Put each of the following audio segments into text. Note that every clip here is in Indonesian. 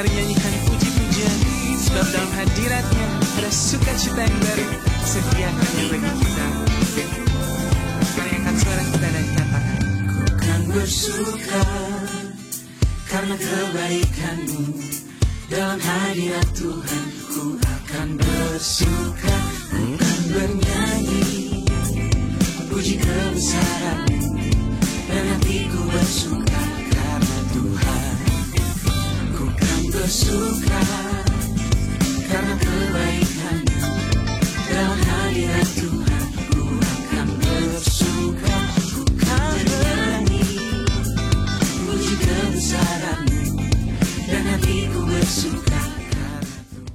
Mari nyanyikan puji-pujian, sebab dalam hadiratnya ada sukacita yang baru sediakannya bagi kita. Mari angkat suara kita dan katakan, ku kan bersuka karena kebaikan-Mu. Dalam hadirat Tuhan ku akan bersuka, ku akan bernyanyi puji kebesaran-Mu, dan hatiku bersuka karena Tuhan. Ku kan bersuka karena kebaikan-Mu. Dalam hadirat Tuhan ku akan bersuka, ku kan bernyanyi puji kebesaran-Mu, dan hatiku bersuka karena Tuhan.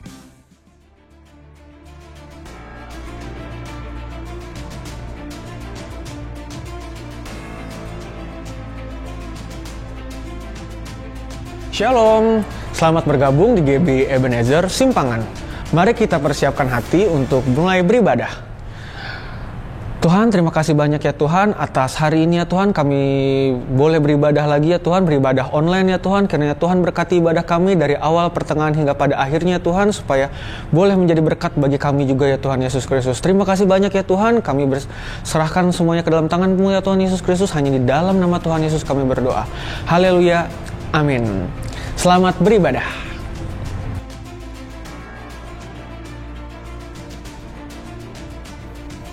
Shalom, selamat bergabung di GB Ebenezer Simpangan. Mari kita persiapkan hati untuk mulai beribadah. Tuhan, terima kasih banyak ya Tuhan atas hari ini ya Tuhan, kami boleh beribadah lagi ya Tuhan, beribadah online ya Tuhan, karena ya Tuhan berkati ibadah kami dari awal, pertengahan hingga pada akhirnya Tuhan, supaya boleh menjadi berkat bagi kami juga ya Tuhan Yesus Kristus. Terima kasih banyak ya Tuhan, kami berserahkan semuanya ke dalam tangan-Mu ya Tuhan Yesus Kristus, hanya di dalam nama Tuhan Yesus kami berdoa. Haleluya, amin. Selamat beribadah.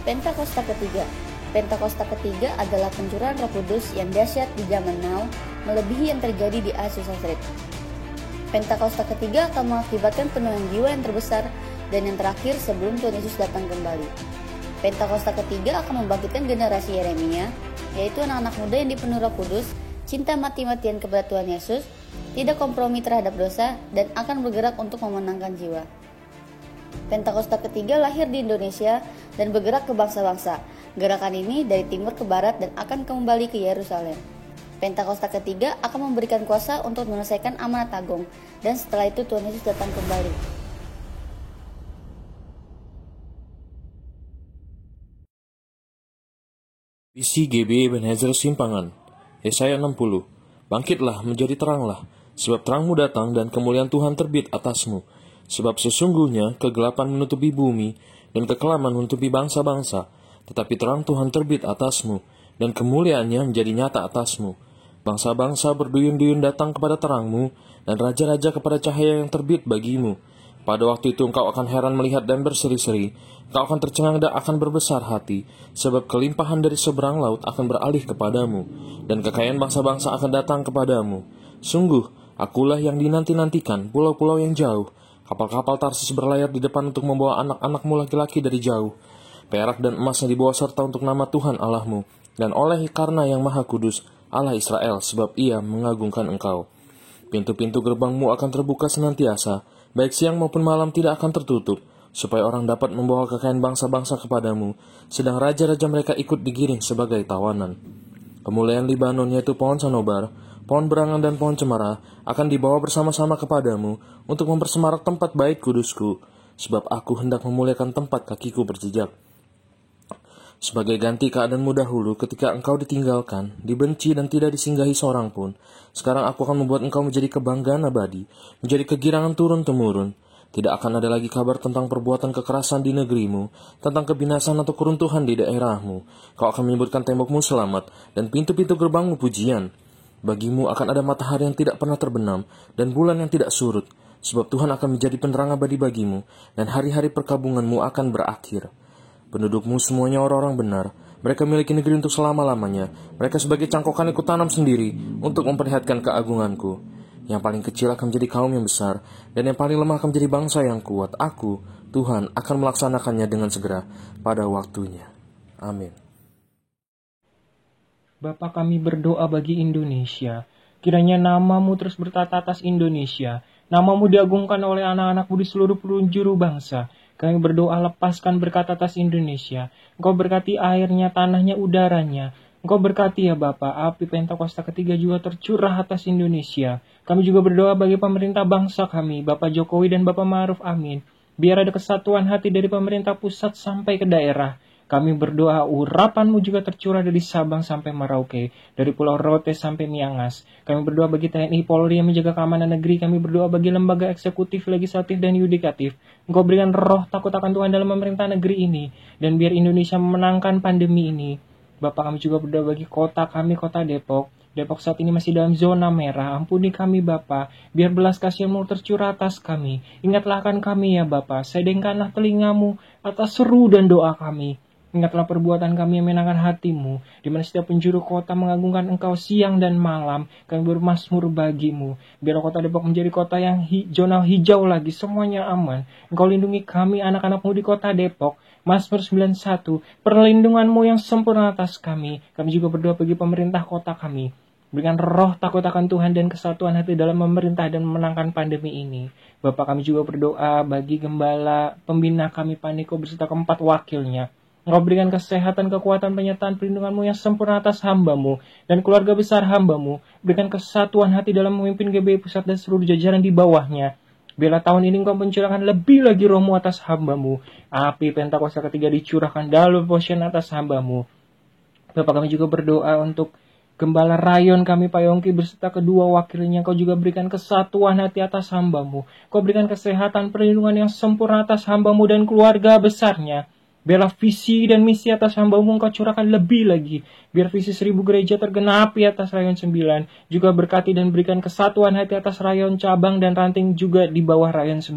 Pentakosta ketiga. Pentakosta ketiga adalah pencurahan Roh Kudus yang dahsyat di zaman now, melebihi yang terjadi di Asia Safrit. Pentakosta ketiga akan mengakibatkan penuhan jiwa yang terbesar dan yang terakhir sebelum Tuhan Yesus datang kembali. Pentakosta ketiga akan membangkitkan generasi Yeremia, yaitu anak-anak muda yang dipenuhi Roh Kudus, cinta mati-matian kepada Tuhan Yesus, tidak kompromi terhadap dosa, dan akan bergerak untuk memenangkan jiwa. Pentakosta ketiga lahir di Indonesia dan bergerak ke bangsa-bangsa. Gerakan ini dari timur ke barat dan akan kembali ke Yerusalem. Pentakosta ketiga akan memberikan kuasa untuk menyelesaikan amanat agung, dan setelah itu Tuhan Yesus datang kembali. Visi GB Ebenezer Simpangan. Yesaya 60. Bangkitlah, menjadi teranglah, sebab terangmu datang dan kemuliaan Tuhan terbit atasmu. Sebab sesungguhnya kegelapan menutupi bumi dan kekelaman menutupi bangsa-bangsa, tetapi terang Tuhan terbit atasmu, dan kemuliaannya menjadi nyata atasmu. Bangsa-bangsa berduyun-duyun datang kepada terangmu, dan raja-raja kepada cahaya yang terbit bagimu. Pada waktu itu engkau akan heran melihat dan berseri-seri, engkau akan tercengang dan akan berbesar hati, sebab kelimpahan dari seberang laut akan beralih kepadamu, dan kekayaan bangsa-bangsa akan datang kepadamu. Sungguh, akulah yang dinanti-nantikan, pulau-pulau yang jauh. Kapal-kapal Tarsis berlayar di depan untuk membawa anak-anakmu laki-laki dari jauh. Perak dan emas yang dibawa serta untuk nama Tuhan Allahmu, dan oleh karena yang Maha Kudus, Allah Israel, sebab Ia mengagungkan engkau. Pintu-pintu gerbangmu akan terbuka senantiasa, baik siang maupun malam tidak akan tertutup, supaya orang dapat membawa kekayaan bangsa-bangsa kepadamu, sedang raja-raja mereka ikut digiring sebagai tawanan. Kemuliaan Libanon, yaitu pohon sanobar, pohon berangan dan pohon cemara, akan dibawa bersama-sama kepadamu untuk mempersemarak tempat bait kudusku, sebab aku hendak memuliakan tempat kakiku berjejak. Sebagai ganti keadaanmu dahulu ketika engkau ditinggalkan, dibenci dan tidak disinggahi seorang pun, sekarang aku akan membuat engkau menjadi kebanggaan abadi, menjadi kegirangan turun-temurun. Tidak akan ada lagi kabar tentang perbuatan kekerasan di negerimu, tentang kebinasan atau keruntuhan di daerahmu. Kau akan menyebutkan tembokmu selamat, dan pintu-pintu gerbangmu pujian. Bagimu akan ada matahari yang tidak pernah terbenam, dan bulan yang tidak surut, sebab Tuhan akan menjadi penerang abadi bagimu, dan hari-hari perkabunganmu akan berakhir. Pendudukmu semuanya orang-orang benar, mereka memiliki negeri untuk selama-lamanya, mereka sebagai cangkokan ikut tanam sendiri, untuk memperlihatkan keagunganku. Yang paling kecil akan menjadi kaum yang besar, dan yang paling lemah akan menjadi bangsa yang kuat. Aku, Tuhan, akan melaksanakannya dengan segera pada waktunya. Amin. Bapa, kami berdoa bagi Indonesia. Kiranya nama-Mu terus bertata atas Indonesia. Nama-Mu diagungkan oleh anak-anak-Mu di seluruh penjuru bangsa. Kami berdoa lepaskan berkat atas Indonesia. Engkau berkati airnya, tanahnya, udaranya. Engkau berkati ya Bapa, api Pentakosta ketiga juga tercurah atas Indonesia. Kami juga berdoa bagi pemerintah bangsa kami, Bapak Jokowi dan Bapak Ma'ruf Amin. Biar ada kesatuan hati dari pemerintah pusat sampai ke daerah. Kami berdoa urapan-Mu juga tercurah dari Sabang sampai Merauke, dari Pulau Rote sampai Miangas. Kami berdoa bagi TNI Polri yang menjaga keamanan negeri. Kami berdoa bagi lembaga eksekutif, legislatif, dan yudikatif. Engkau berikan roh takut akan Tuhan dalam memerintah negeri ini, dan biar Indonesia memenangkan pandemi ini. Bapak, kami juga berdoa bagi kota kami, kota Depok. Depok saat ini masih dalam zona merah. Ampuni kami Bapa, biar belas kasihan-Mu tercurah atas kami. Ingatlah akan kami ya Bapa, sedengkanlah telinga-Mu atas seru dan doa kami. Ingatlah perbuatan kami yang menyenangkan hati-Mu, di mana setiap penjuru kota mengagungkan Engkau siang dan malam. Kami bermazmur bagi-Mu. Biar kota Depok menjadi kota yang zona hijau lagi, semuanya aman. Engkau lindungi kami, anak-anak-Mu di kota Depok. Mazmur 91, perlindungan-Mu yang sempurna atas kami. Kami juga berdoa bagi pemerintah kota kami. Berikan roh takut akan Tuhan dan kesatuan hati dalam memerintah dan memenangkan pandemi ini. Bapak, kami juga berdoa bagi gembala pembina kami Paniko beserta keempat wakilnya. Engkau berikan kesehatan, kekuatan, penyertaan, perlindungan-Mu yang sempurna atas hamba-Mu dan keluarga besar hamba-Mu. Berikan kesatuan hati dalam memimpin GBI Pusat dan seluruh jajaran di bawahnya. Biarlah tahun ini Engkau mencurahkan lebih lagi roh-Mu atas hamba-Mu. Api Pentakosta ketiga dicurahkan dalam portion atas hamba-Mu. Bapak, kami juga berdoa untuk Gembala Rayon kami Pak Yongki beserta kedua wakilnya. Kau juga berikan kesatuan hati atas hamba-Mu. Kau berikan kesehatan, perlindungan yang sempurna atas hamba-Mu dan keluarga besarnya. Biarlah visi dan misi atas hamba-Mu Engkau curahkan lebih lagi. Biar visi 1000 gereja tergenapi atas Rayon 9. Juga berkati dan berikan kesatuan hati atas Rayon cabang dan ranting juga di bawah Rayon 9.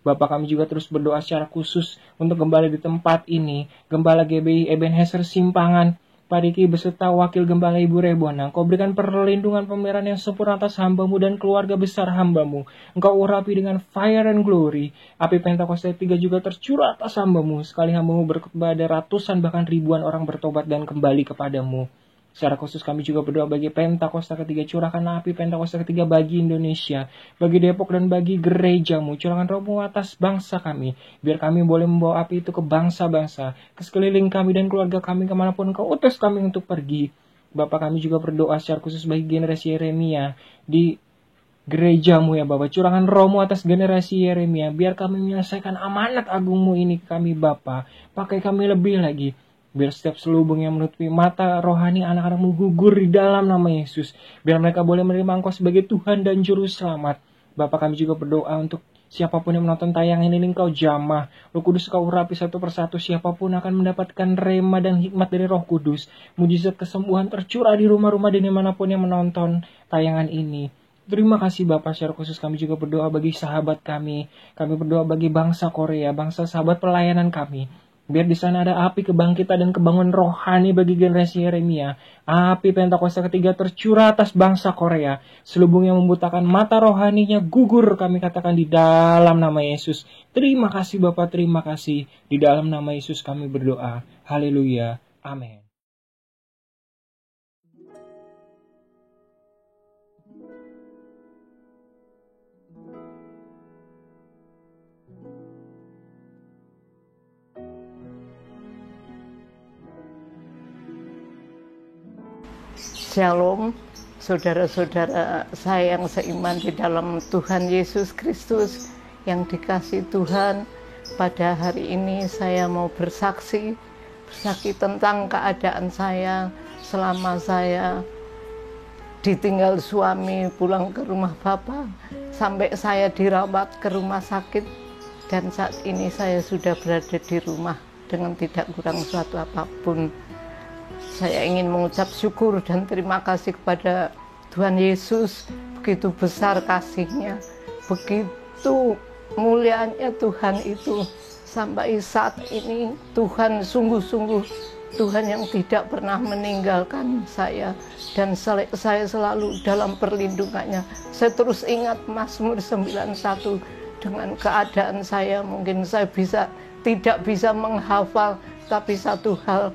Bapak, kami juga terus berdoa secara khusus untuk gembala di tempat ini. Gembala GBI Ebenezer Simpangan, Pak Riki beserta Wakil Gembala Ibu Rebona. Engkau berikan perlindungan pemeliharaan yang sempurna atas hamba-Mu dan keluarga besar hamba-Mu. Engkau urapi dengan fire and glory. Api Pentakosta 3 juga tercurah atas hamba-Mu. Sekali hamba-Mu berkhotbah ada ratusan bahkan ribuan orang bertobat dan kembali kepadamu. Secara khusus kami juga berdoa bagi Pentakosta ketiga. Curahkan api Pentakosta ketiga bagi Indonesia, bagi Depok dan bagi gereja-Mu. Curahkan roh-Mu atas bangsa kami, biar kami boleh membawa api itu ke bangsa-bangsa, ke sekeliling kami dan keluarga kami kemanapun Engkau utus kami untuk pergi. Bapak, kami juga berdoa secara khusus bagi generasi Yeremia di gereja-Mu ya Bapak. Curahkan roh-Mu atas generasi Yeremia, biar kami menyelesaikan amanat agung-Mu ini kami Bapak. Pakai kami lebih lagi. Biar setiap selubung yang menutupi mata rohani anak-anak-Mu gugur di dalam nama Yesus. Biar mereka boleh menerima Engkau sebagai Tuhan dan Juru Selamat. Bapak, kami juga berdoa untuk siapapun yang menonton tayangan ini Engkau jamah. Roh Kudus Engkau urapi satu persatu. Siapapun akan mendapatkan rema dan hikmat dari Roh Kudus. Mujizat kesembuhan tercurah di rumah-rumah dan dimanapun yang menonton tayangan ini. Terima kasih Bapak. Secara khusus kami juga berdoa bagi sahabat kami. Kami berdoa bagi bangsa Korea, bangsa sahabat pelayanan kami. Biar di sana ada api kebangkitan dan kebangunan rohani bagi generasi Yeremia. Api Pentakosta ketiga tercurah atas bangsa Korea. Selubung yang membutakan mata rohaninya gugur kami katakan di dalam nama Yesus. Terima kasih Bapak, terima kasih. Di dalam nama Yesus kami berdoa. Haleluya. Amin. Shalom, saudara-saudara saya yang seiman di dalam Tuhan Yesus Kristus yang dikasihi Tuhan. Pada hari ini saya mau bersaksi tentang keadaan saya selama saya ditinggal suami pulang ke rumah Bapak, sampai saya dirawat ke rumah sakit, dan saat ini saya sudah berada di rumah dengan tidak kurang suatu apapun. Saya ingin mengucap syukur dan terima kasih kepada Tuhan Yesus. Begitu besar kasih-Nya, begitu mulianya Tuhan itu. Sampai saat ini Tuhan sungguh-sungguh Tuhan yang tidak pernah meninggalkan saya. Dan saya selalu dalam perlindungannya. Saya terus ingat Mazmur 91 dengan keadaan saya. Mungkin saya tidak bisa menghafal, tapi satu hal,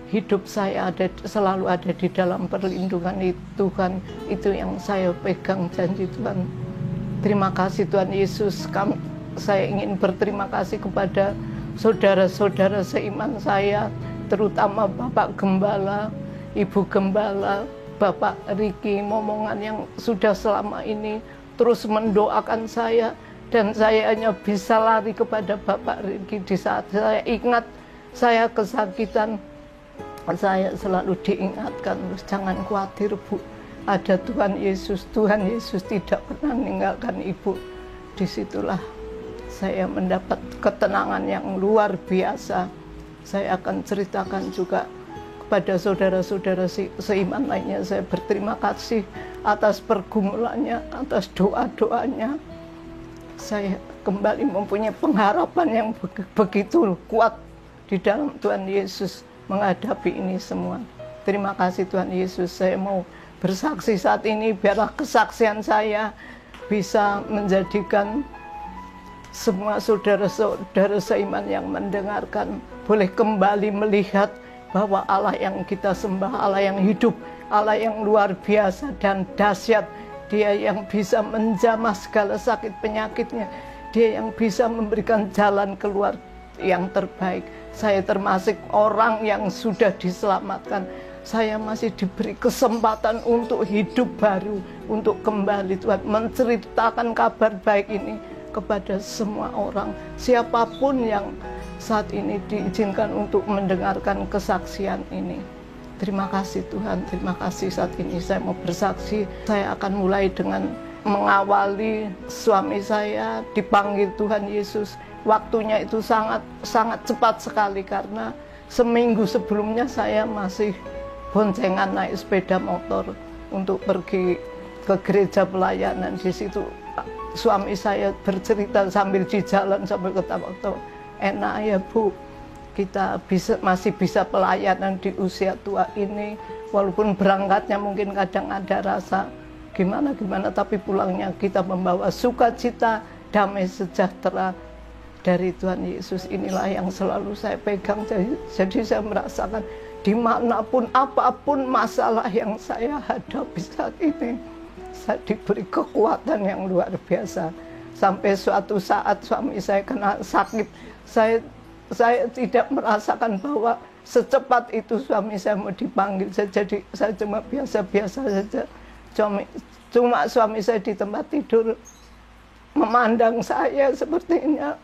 hidup saya selalu ada di dalam perlindungan Tuhan. Itu yang saya pegang, janji Tuhan. Terima kasih Tuhan Yesus. Saya ingin berterima kasih kepada saudara-saudara seiman saya, terutama Bapak Gembala, Ibu Gembala, Bapak Riki Momongan yang sudah selama ini terus mendoakan saya. Dan saya hanya bisa lari kepada Bapak Riki di saat saya ingat saya kesakitan, saya selalu diingatkan, terus jangan khawatir Bu, ada Tuhan Yesus tidak pernah meninggalkan Ibu. Disitulah saya mendapat ketenangan yang luar biasa. Saya akan ceritakan juga kepada saudara-saudara seiman lainnya. Saya berterima kasih atas pergumulannya, atas doa-doanya. Saya kembali mempunyai pengharapan yang begitu kuat di dalam Tuhan Yesus menghadapi ini semua. Terima kasih Tuhan Yesus. Saya mau bersaksi saat ini, biarlah kesaksian saya bisa menjadikan semua saudara-saudara seiman yang mendengarkan boleh kembali melihat bahwa Allah yang kita sembah, Allah yang hidup, Allah yang luar biasa dan dahsyat. Dia yang bisa menjamah segala sakit penyakitnya. Dia yang bisa memberikan jalan keluar yang terbaik. Saya termasuk orang yang sudah diselamatkan. Saya masih diberi kesempatan untuk hidup baru, untuk kembali Tuhan menceritakan kabar baik ini kepada semua orang. Siapapun yang saat ini diizinkan untuk mendengarkan kesaksian ini. Terima kasih Tuhan, terima kasih saat ini saya mau bersaksi. Saya akan mulai dengan mengawali suami saya dipanggil Tuhan Yesus. Waktunya itu sangat cepat sekali karena seminggu sebelumnya saya masih boncengan naik sepeda motor untuk pergi ke gereja pelayanan. Di situ suami saya bercerita sambil di jalan sambil ketawa-ketawa, enak ya Bu, kita masih bisa pelayanan di usia tua ini, walaupun berangkatnya mungkin kadang ada rasa gimana, tapi pulangnya kita membawa sukacita, damai sejahtera dari Tuhan Yesus. Inilah yang selalu saya pegang. Jadi saya merasakan dimanapun, apapun masalah yang saya hadapi saat ini, saya diberi kekuatan yang luar biasa. Sampai suatu saat suami saya kena sakit, saya tidak merasakan bahwa secepat itu suami saya mau dipanggil. Jadi saya cuma biasa-biasa saja. Cuma suami saya di tempat tidur memandang saya sepertinya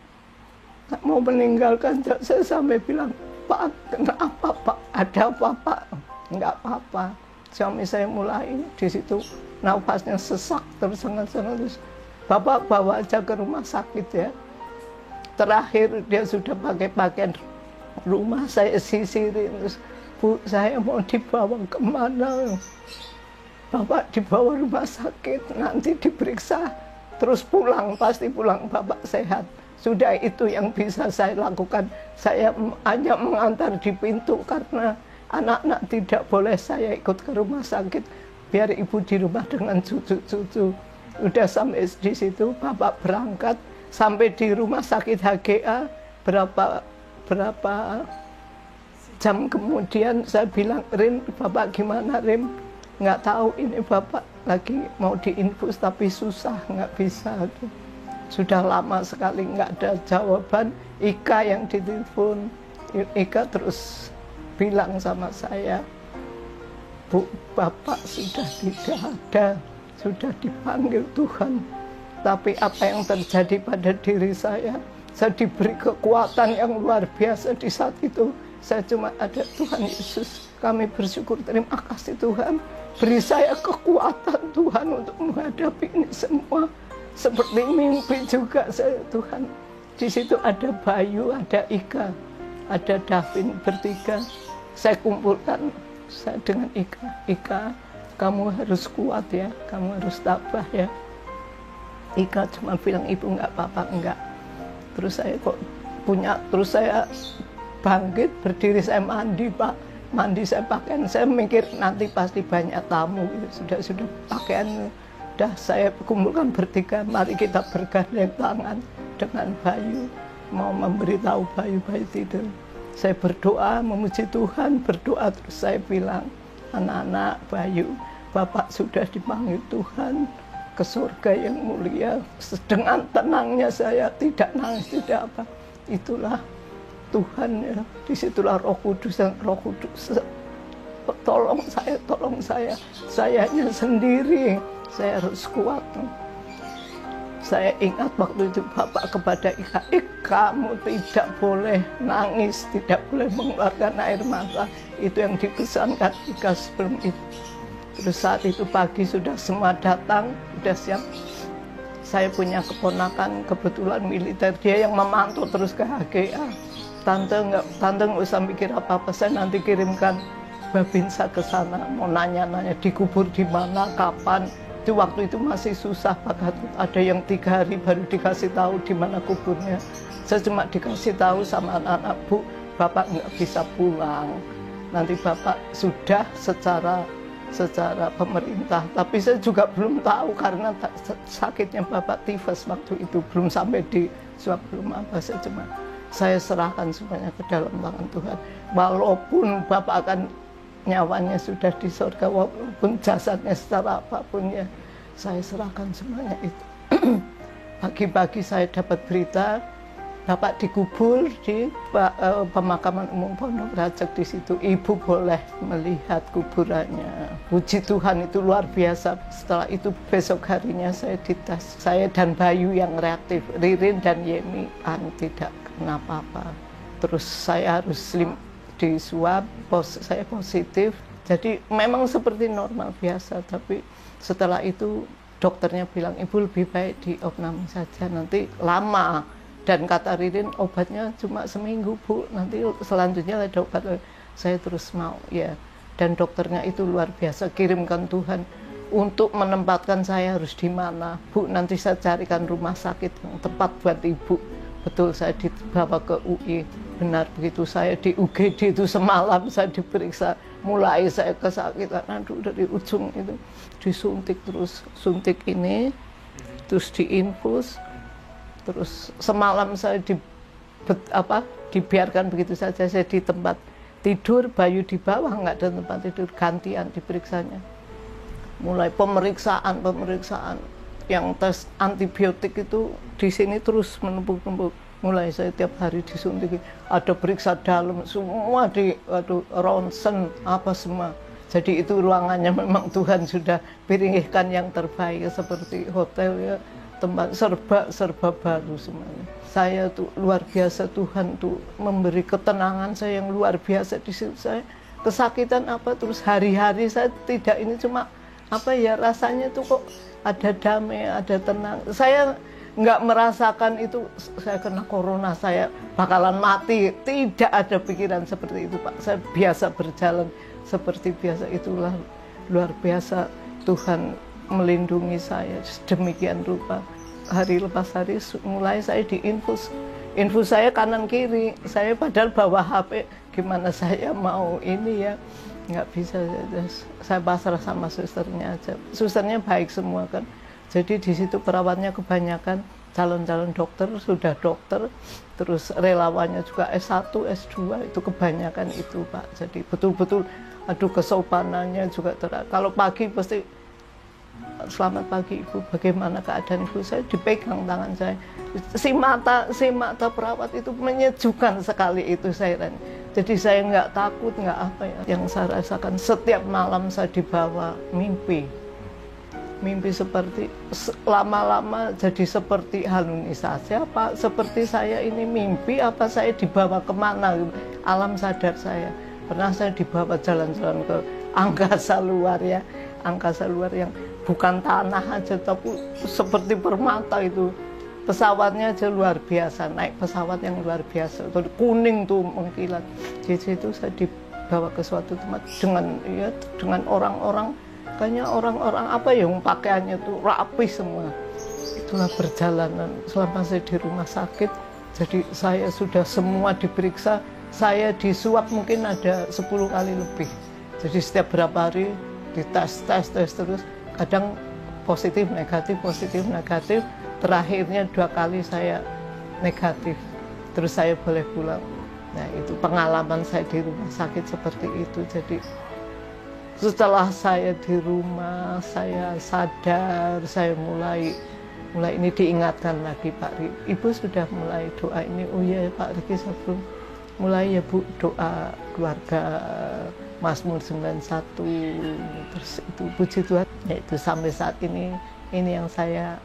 mau meninggalkan. Saya sampai bilang, Pak, kenapa Pak? Ada apa Pak? Enggak apa-apa. Suami saya mulai di situ nafasnya sesak terus Bapak bawa aja ke rumah sakit ya. Terakhir dia sudah pakai pakaian rumah, saya sisirin, terus Bu, saya mau dibawa kemana? Bapak dibawa rumah sakit, nanti diperiksa, terus pulang, pasti pulang, Bapak sehat. Sudah itu yang bisa saya lakukan. Saya hanya mengantar di pintu karena anak-anak tidak boleh saya ikut ke rumah sakit. Biar ibu di rumah dengan cucu-cucu. Udah sampai di situ, Bapak berangkat. Sampai di rumah sakit HGA, berapa jam kemudian saya bilang, Rin, Bapak gimana Rin? Nggak tahu, ini Bapak lagi mau diinfus tapi susah, nggak bisa. Sudah lama sekali nggak ada jawaban. Ika yang ditelepon, Ika terus bilang sama saya, Bu, Bapak sudah tidak ada, sudah dipanggil Tuhan. Tapi apa yang terjadi pada diri saya diberi kekuatan yang luar biasa di saat itu. Saya cuma ada Tuhan Yesus. Kami bersyukur, terima kasih Tuhan. Beri saya kekuatan Tuhan untuk menghadapi ini semua. Seperti mimpi juga saya Tuhan. Di situ ada Bayu, ada Ika, ada Davin, bertiga. Saya kumpulkan saya dengan Ika. Ika, kamu harus kuat ya, kamu harus tabah ya. Ika cuma bilang, Ibu nggak apa-apa, enggak. Terus saya kok punya, terus saya bangkit, berdiri, saya mandi Pak. Mandi saya pakaian, saya mikir nanti pasti banyak tamu. Sudah pakaian, udah saya kumpulkan bertiga, mari kita bergandeng tangan dengan Bayu. Mau memberitahu Bayu tidur. Saya berdoa, memuji Tuhan, berdoa terus saya bilang, anak-anak Bayu, Bapak sudah dipanggil Tuhan ke surga yang mulia. Dengan tenangnya saya tidak nangis, tidak apa. Itulah Tuhan ya. Disitulah Roh Kudus, dan Roh Kudus tolong saya. Sayanya sendiri, saya harus kuat. Saya ingat waktu itu Bapak kepada Ika, kamu tidak boleh nangis, tidak boleh mengeluarkan air mata. Itu yang dipesankan Ika sebelum itu. Terus saat itu pagi sudah semua datang, sudah siap. Saya punya keponakan kebetulan militer, dia yang memantau terus ke HGA. Tante nggak usah mikir apa-apa, saya nanti kirimkan Babinsa ke sana, mau nanya-nanya dikubur di mana, kapan. Itu waktu itu masih susah Pak Gatot. Ada yang 3 hari baru dikasih tahu di mana kuburnya. Saya cuma dikasih tahu sama anak-anak, Bu, Bapak nggak bisa pulang. Nanti Bapak sudah secara pemerintah. Tapi saya juga belum tahu karena sakitnya Bapak tifus waktu itu belum sampai di swab, belum apa. Saya serahkan semuanya ke dalam tangan Tuhan. Walaupun Bapak akan nyawanya sudah di surga, walaupun jasadnya secara apapun ya, saya serahkan semuanya itu. Pagi-pagi saya dapat berita Bapak dikubur di pemakaman umum Pondok Rajek. Di situ Ibu boleh melihat kuburannya. Puji Tuhan, itu luar biasa. Setelah itu besok harinya saya dites. Saya dan Bayu yang reaktif, Ririn dan Yemi tidak kena apa-apa. Terus saya harus di swab, saya positif. Jadi memang seperti normal biasa, tapi setelah itu dokternya bilang, Ibu lebih baik diopname saja, nanti lama. Dan kata Ririn, obatnya cuma seminggu, Bu, nanti selanjutnya ada obat. Saya terus mau, ya. Dan dokternya itu luar biasa, kirimkan Tuhan untuk menempatkan saya harus di mana. Bu, nanti saya carikan rumah sakit yang tepat buat Ibu. Betul, saya dibawa ke UI. Benar begitu, saya di UGD itu semalam saya diperiksa. Mulai saya kesakitan, aduh, dari ujung itu disuntik terus. Suntik ini, terus diinfus. Terus semalam saya dibiarkan begitu saja. Saya di tempat tidur, Bayu di bawah, nggak ada tempat tidur, gantian diperiksanya. Mulai pemeriksaan yang tes antibiotik itu di sini terus menumpuk-numpuk. Mulai saya tiap hari disuntik, ada periksa dalam, semua ronsen, apa semua. Jadi itu ruangannya memang Tuhan sudah pilihkan yang terbaik, seperti hotel ya, tempat serba baru semuanya. Saya tuh luar biasa, Tuhan tuh memberi ketenangan saya yang luar biasa di situ. Saya kesakitan terus hari-hari saya tidak, ini cuma rasanya tuh kok ada damai, ada tenang. Saya nggak merasakan itu saya kena corona, saya bakalan mati. Tidak ada pikiran seperti itu, Pak. Saya biasa berjalan seperti biasa. Itulah luar biasa Tuhan melindungi saya demikian rupa. Hari lepas hari mulai saya diinfus. Infus saya kanan kiri. Saya padahal bawa HP, gimana saya mau ini ya, nggak bisa. Saya pasrah sama susternya aja. Susternya baik semua kan. Jadi di situ perawatnya kebanyakan calon-calon dokter, sudah dokter, terus relawannya juga S1, S2, itu kebanyakan itu, Pak. Jadi betul-betul, aduh, kesopanannya juga kalau pagi pasti, selamat pagi Ibu, bagaimana keadaan Ibu? Saya dipegang tangan saya. Si mata perawat itu menyejukkan sekali itu saya. Jadi saya nggak takut, nggak apa ya. Yang saya rasakan setiap malam saya dibawa mimpi seperti lama-lama jadi seperti halusinasi apa, seperti saya ini mimpi apa, saya dibawa kemana alam sadar saya. Pernah saya dibawa jalan-jalan ke angkasa luar ya, angkasa luar yang bukan tanah aja tapi seperti permata itu. Pesawatnya aja luar biasa, naik pesawat yang luar biasa, kuning tuh mengkilat. Di situ saya dibawa ke suatu tempat dengan orang-orang, kayaknya orang-orang yang pakaiannya tuh rapi semua. Itulah perjalanan selama saya di rumah sakit. Jadi saya sudah semua diperiksa, saya disuap mungkin ada 10 kali lebih. Jadi setiap berapa hari dites terus, kadang positif negatif, terakhirnya 2 kali saya negatif, terus saya boleh pulang. Nah, itu pengalaman saya di rumah sakit seperti itu. Jadi setelah saya di rumah, saya sadar, saya mulai ini diingatkan lagi, Pak Riki, Ibu sudah mulai doa ini. Oh iya Pak Riki, sebelum mulai ya Bu, doa keluarga Mazmur 91, terus itu puji Tuhan. Yaitu sampai saat ini yang saya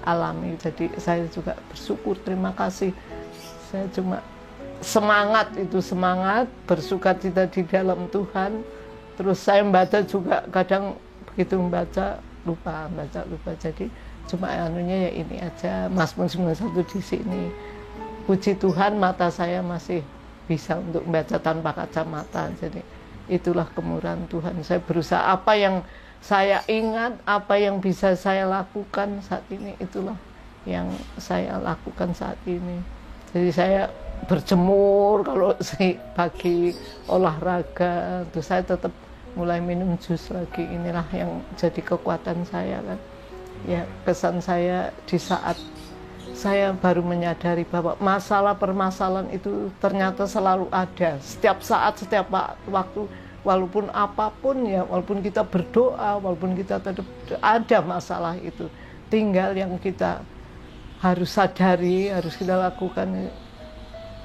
alami. Jadi saya juga bersyukur, terima kasih. Saya cuma semangat, bersukacita di dalam Tuhan. Terus saya membaca juga, kadang begitu membaca lupa. Jadi cuma anunya ya ini aja, Mazmur 91 di sini. Puji Tuhan, mata saya masih bisa untuk membaca tanpa kacamata. Jadi itulah kemurahan Tuhan. Saya berusaha, apa yang saya ingat, apa yang bisa saya lakukan saat ini, itulah yang saya lakukan saat ini. Jadi saya berjemur, kalau pagi olahraga, terus saya tetap mulai minum jus lagi. Inilah yang jadi kekuatan saya kan. Ya, kesan saya di saat saya baru menyadari bahwa permasalahan itu ternyata selalu ada. Setiap saat, setiap waktu, walaupun apapun ya, walaupun kita berdoa, walaupun kita tetap ada masalah itu. Tinggal yang kita harus sadari, harus kita lakukan.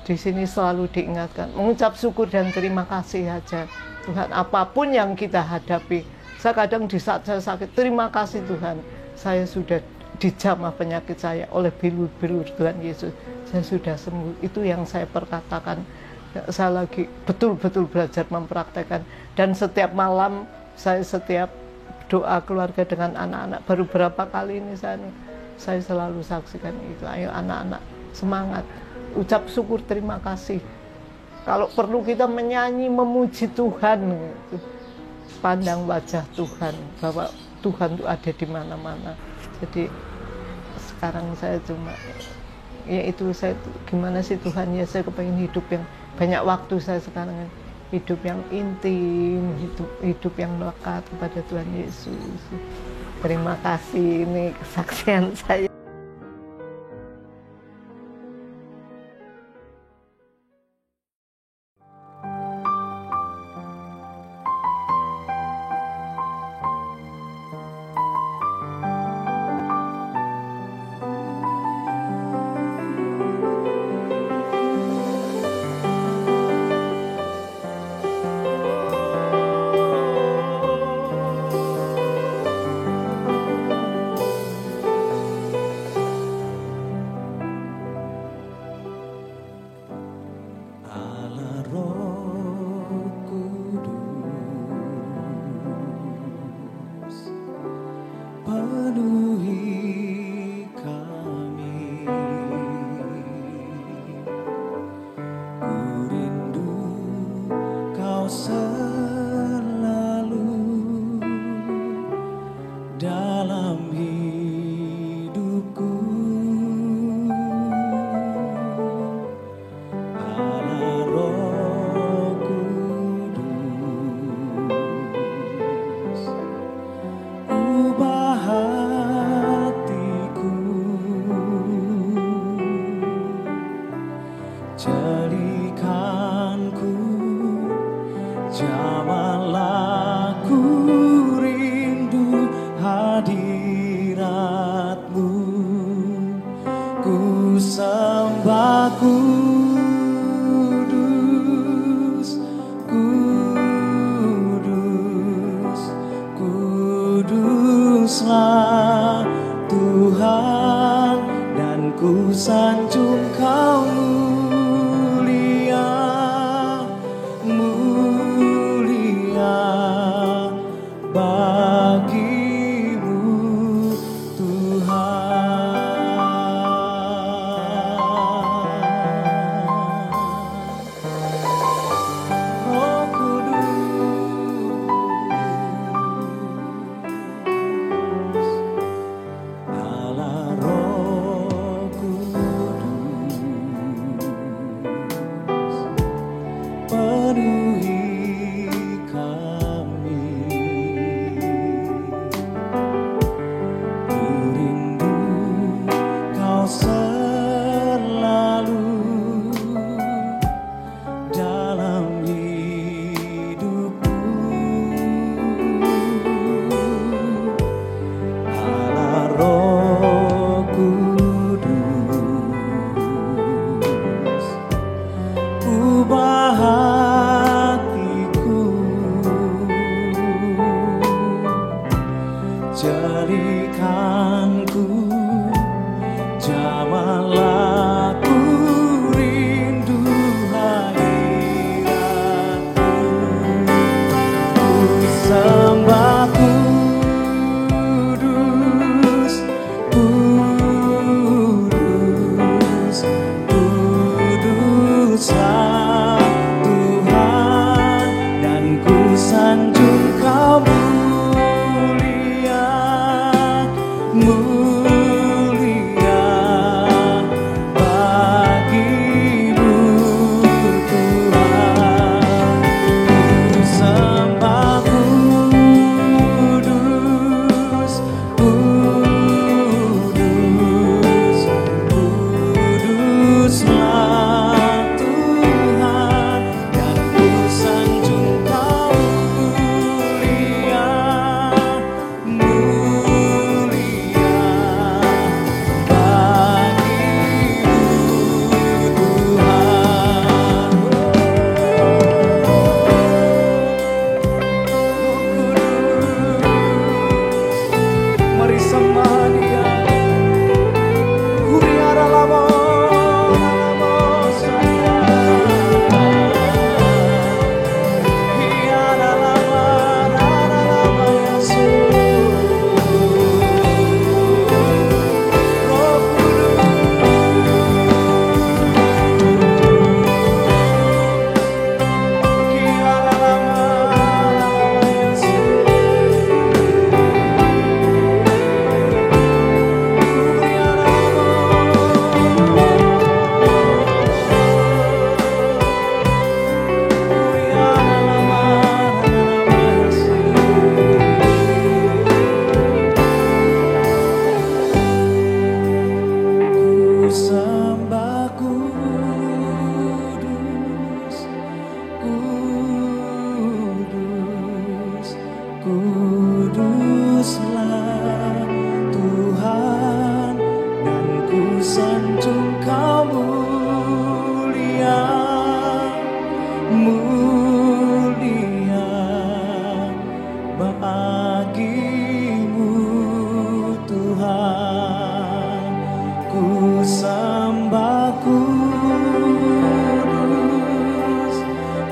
Di sini selalu diingatkan, mengucap syukur dan terima kasih saja. Tuhan, apapun yang kita hadapi, saya kadang di saat saya sakit, terima kasih Tuhan, saya sudah dijamah penyakit saya oleh bilur-bilur Tuhan Yesus, saya sudah sembuh. Itu yang saya perkatakan. Saya lagi betul-betul belajar mempraktekkan. Dan setiap malam saya setiap doa keluarga dengan anak-anak, baru berapa kali ini saya selalu saksikan itu. Ayo anak-anak, semangat, ucap syukur, terima kasih. Kalau perlu kita menyanyi, memuji Tuhan, pandang wajah Tuhan, bahwa Tuhan itu ada di mana-mana. Jadi sekarang saya cuma, ya itu saya, gimana sih Tuhan ya, saya kepengen hidup yang banyak waktu saya sekarang, hidup yang intim, hidup yang melekat kepada Tuhan Yesus. Terima kasih, ini kesaksian saya. Kuduslah Tuhan, dan ku sanjung Kau mulia, mulia bagimu Tuhan. Roh Kudus, Allah Roh Kudus, penuhi kami. Ku rindu Kau selalu dalam hidupku. Allah Roh Kudus, ubah hatiku, jadikanku lamalah ku rindu hadiratmu. Ku sembah kudus, kudus, kuduslah Tuhan, dan ku sanjung Kau mulia, mulia bagimu Tuhan. Ku sembah kudus, kudus, kuduslah Tuhan, dan ku sanjung Kau mulia, mulia bagimu Tuhan. Mari sembah Dia. Huriara lamo, lamo saya. Hiara lama, rara lama Yesus. Roh Kudus. Hiara lama, rara Yesus. Ku sembah kudus, kudus, kuduslah Tuhan, dan ku sanjung Kau mulia, mulia bagimu Tuhan. Ku sembah kudus,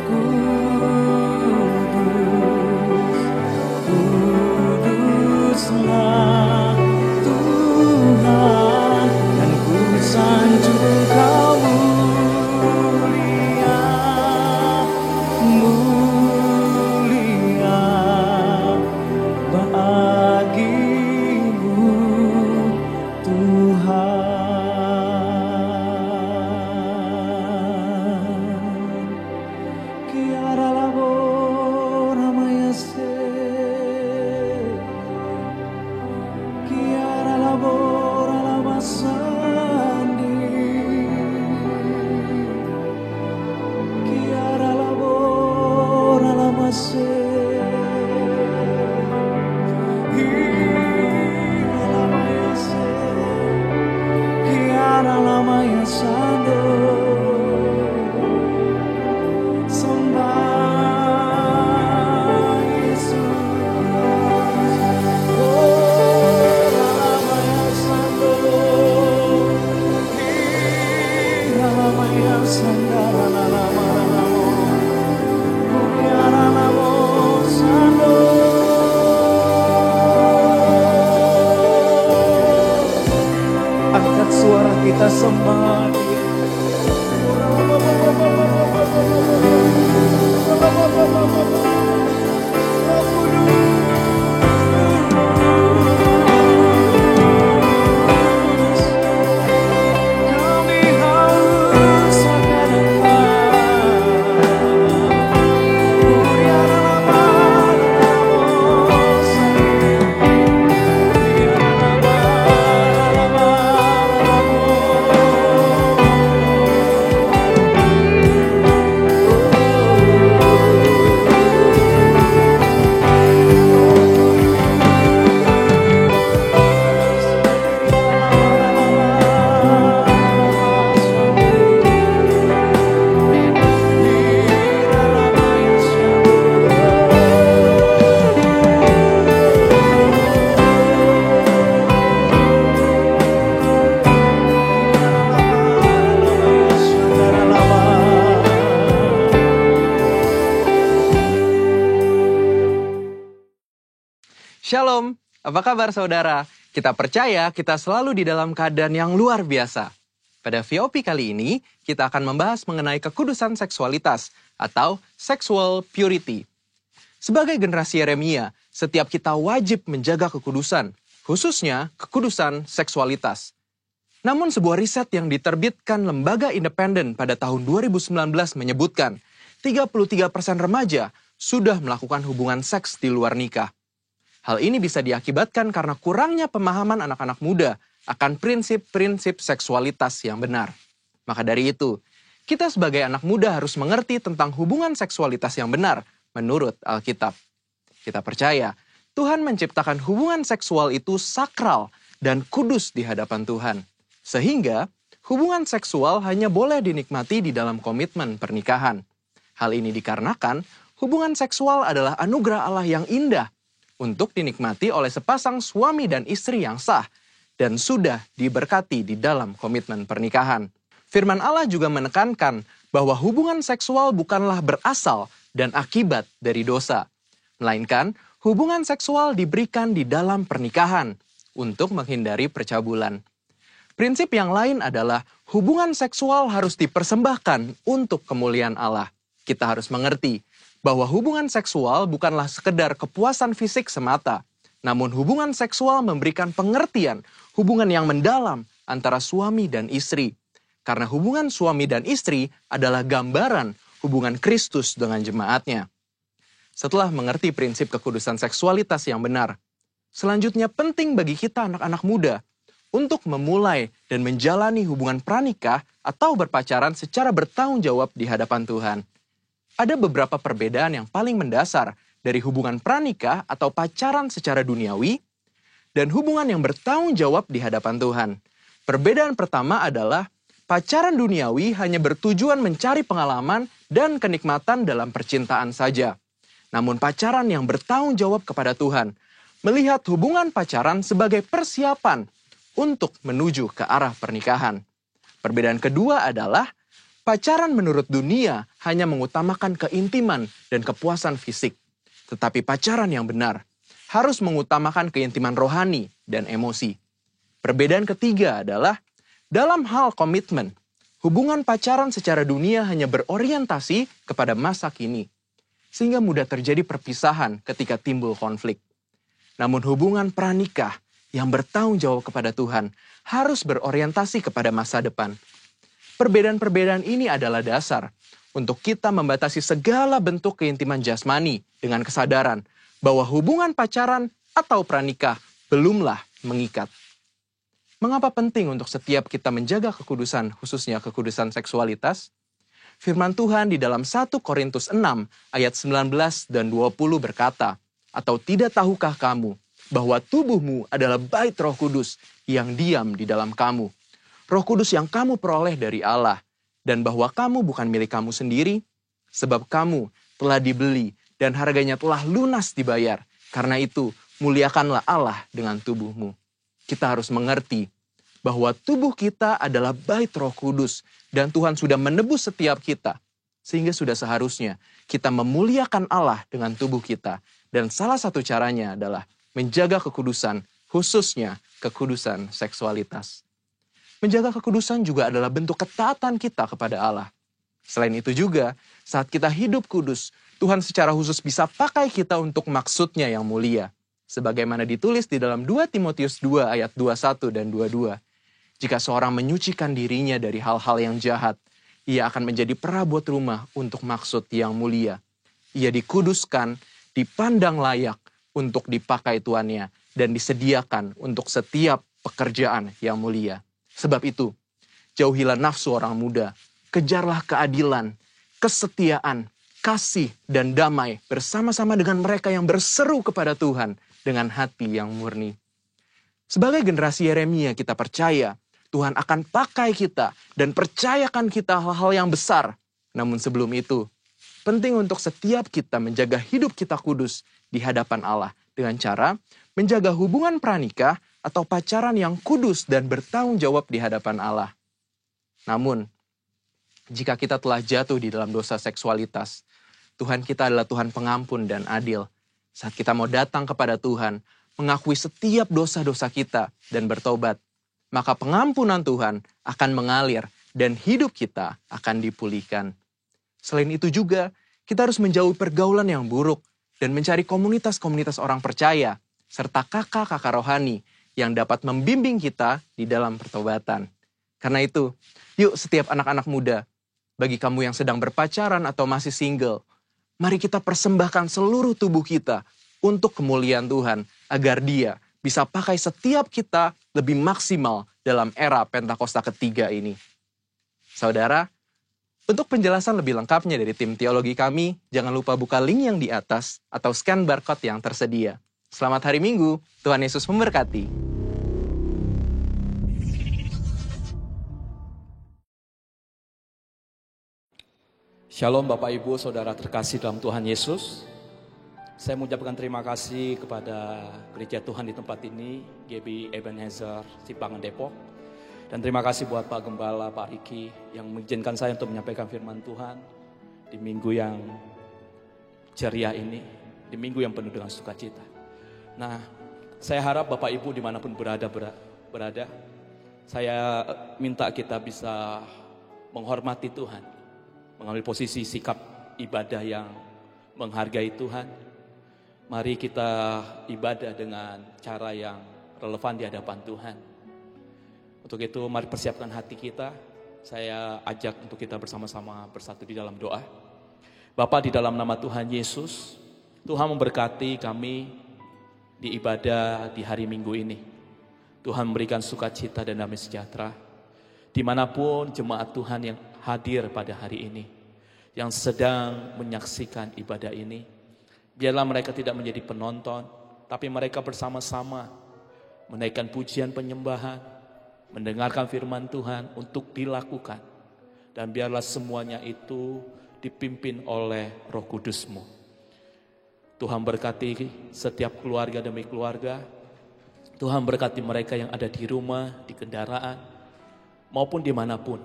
kudus, kuduslah Tuhan, dan ku sanjung Kau mulia, mulia bagimu Tuhan. Kiara labor amayase, Kiara labor alamasandi, Kiara labor alamase. Kiara lama ya sando, sembah Yesus. Oh, lama ya sando, Kiara lama ya sandara lama lama, Kiara lama sando. Angkat suara kita sembah Dia. Kami haus akan Engkau. Shalom, apa kabar saudara? Kita percaya kita selalu di dalam keadaan yang luar biasa. Pada VOP kali ini, kita akan membahas mengenai kekudusan seksualitas atau sexual purity. Sebagai generasi Yeremia, setiap kita wajib menjaga kekudusan, khususnya kekudusan seksualitas. Namun sebuah riset yang diterbitkan lembaga independen pada tahun 2019 menyebutkan 33% remaja sudah melakukan hubungan seks di luar nikah. Hal ini bisa diakibatkan karena kurangnya pemahaman anak-anak muda akan prinsip-prinsip seksualitas yang benar. Maka dari itu, kita sebagai anak muda harus mengerti tentang hubungan seksualitas yang benar menurut Alkitab. Kita percaya Tuhan menciptakan hubungan seksual itu sakral dan kudus di hadapan Tuhan. Sehingga hubungan seksual hanya boleh dinikmati di dalam komitmen pernikahan. Hal ini dikarenakan hubungan seksual adalah anugerah Allah yang indah untuk dinikmati oleh sepasang suami dan istri yang sah dan sudah diberkati di dalam komitmen pernikahan. Firman Allah juga menekankan bahwa hubungan seksual bukanlah berasal dan akibat dari dosa, melainkan hubungan seksual diberikan di dalam pernikahan untuk menghindari percabulan. Prinsip yang lain adalah hubungan seksual harus dipersembahkan untuk kemuliaan Allah. Kita harus mengerti bahwa hubungan seksual bukanlah sekedar kepuasan fisik semata, namun hubungan seksual memberikan pengertian hubungan yang mendalam antara suami dan istri. Karena hubungan suami dan istri adalah gambaran hubungan Kristus dengan jemaatnya. Setelah mengerti prinsip kekudusan seksualitas yang benar, selanjutnya penting bagi kita anak-anak muda untuk memulai dan menjalani hubungan pranikah atau berpacaran secara bertanggung jawab di hadapan Tuhan. Ada beberapa perbedaan yang paling mendasar dari hubungan pranikah atau pacaran secara duniawi dan hubungan yang bertanggung jawab di hadapan Tuhan. Perbedaan pertama adalah pacaran duniawi hanya bertujuan mencari pengalaman dan kenikmatan dalam percintaan saja. Namun pacaran yang bertanggung jawab kepada Tuhan melihat hubungan pacaran sebagai persiapan untuk menuju ke arah pernikahan. Perbedaan kedua adalah pacaran menurut dunia hanya mengutamakan keintiman dan kepuasan fisik. Tetapi pacaran yang benar harus mengutamakan keintiman rohani dan emosi. Perbedaan ketiga adalah dalam hal komitmen, hubungan pacaran secara dunia hanya berorientasi kepada masa kini, sehingga mudah terjadi perpisahan ketika timbul konflik. Namun hubungan pranikah yang bertanggung jawab kepada Tuhan harus berorientasi kepada masa depan. Perbedaan-perbedaan ini adalah dasar untuk kita membatasi segala bentuk keintiman jasmani dengan kesadaran bahwa hubungan pacaran atau pranikah belumlah mengikat. Mengapa penting untuk setiap kita menjaga kekudusan, khususnya kekudusan seksualitas? Firman Tuhan di dalam 1 Korintus 6 ayat 19 dan 20 berkata, "Atau tidak tahukah kamu bahwa tubuhmu adalah bait Roh Kudus yang diam di dalam kamu? Roh Kudus yang kamu peroleh dari Allah, dan bahwa kamu bukan milik kamu sendiri, sebab kamu telah dibeli dan harganya telah lunas dibayar. Karena itu, muliakanlah Allah dengan tubuhmu." Kita harus mengerti bahwa tubuh kita adalah bait Roh Kudus, dan Tuhan sudah menebus setiap kita, sehingga sudah seharusnya kita memuliakan Allah dengan tubuh kita. Dan salah satu caranya adalah menjaga kekudusan, khususnya kekudusan seksualitas. Menjaga kekudusan juga adalah bentuk ketaatan kita kepada Allah. Selain itu juga, saat kita hidup kudus, Tuhan secara khusus bisa pakai kita untuk maksudnya yang mulia. Sebagaimana ditulis di dalam 2 Timotius 2 ayat 21 dan 22. Jika seorang menyucikan dirinya dari hal-hal yang jahat, ia akan menjadi perabot rumah untuk maksud yang mulia. Ia dikuduskan, dipandang layak untuk dipakai tuannya, dan disediakan untuk setiap pekerjaan yang mulia. Sebab itu, jauhilah nafsu orang muda, kejarlah keadilan, kesetiaan, kasih, dan damai bersama-sama dengan mereka yang berseru kepada Tuhan dengan hati yang murni. Sebagai generasi Yeremia, kita percaya Tuhan akan pakai kita dan percayakan kita hal-hal yang besar. Namun sebelum itu, penting untuk setiap kita menjaga hidup kita kudus di hadapan Allah dengan cara menjaga hubungan pranikah atau pacaran yang kudus dan bertanggung jawab di hadapan Allah. Namun, jika kita telah jatuh di dalam dosa seksualitas, Tuhan kita adalah Tuhan pengampun dan adil. Saat kita mau datang kepada Tuhan, mengakui setiap dosa-dosa kita dan bertobat, maka pengampunan Tuhan akan mengalir dan hidup kita akan dipulihkan. Selain itu juga, kita harus menjauhi pergaulan yang buruk dan mencari komunitas-komunitas orang percaya, serta kakak-kakak rohani yang dapat membimbing kita di dalam pertobatan. Karena itu, yuk setiap anak-anak muda, bagi kamu yang sedang berpacaran atau masih single, mari kita persembahkan seluruh tubuh kita untuk kemuliaan Tuhan, agar Dia bisa pakai setiap kita lebih maksimal dalam era Pentakosta ketiga ini. Saudara, untuk penjelasan lebih lengkapnya dari tim teologi kami, jangan lupa buka link yang di atas atau scan barcode yang tersedia. Selamat hari Minggu, Tuhan Yesus memberkati. Shalom Bapak Ibu Saudara terkasih dalam Tuhan Yesus. Saya mengucapkan terima kasih kepada gereja Tuhan di tempat ini, GBI Ebenezer Simpangan Depok. Dan terima kasih buat Pak Gembala, Pak Riki yang mengizinkan saya untuk menyampaikan firman Tuhan di minggu yang ceria ini, di minggu yang penuh dengan sukacita. Nah, saya harap Bapak Ibu dimanapun berada, saya minta kita bisa menghormati Tuhan, mengambil posisi sikap ibadah yang menghargai Tuhan. Mari kita ibadah dengan cara yang relevan di hadapan Tuhan. Untuk itu mari persiapkan hati kita. Saya ajak untuk kita bersama-sama bersatu di dalam doa. Bapa, di dalam nama Tuhan Yesus, Tuhan memberkati kami di ibadah di hari Minggu ini. Tuhan memberikan sukacita dan damai sejahtera dimanapun jemaat Tuhan yang hadir pada hari ini, yang sedang menyaksikan ibadah ini. Biarlah mereka tidak menjadi penonton, tapi mereka bersama-sama menaikkan pujian penyembahan, mendengarkan firman Tuhan untuk dilakukan. Dan biarlah semuanya itu dipimpin oleh Roh Kudus-Mu. Tuhan berkati setiap keluarga demi keluarga. Tuhan berkati mereka yang ada di rumah, di kendaraan, maupun dimanapun.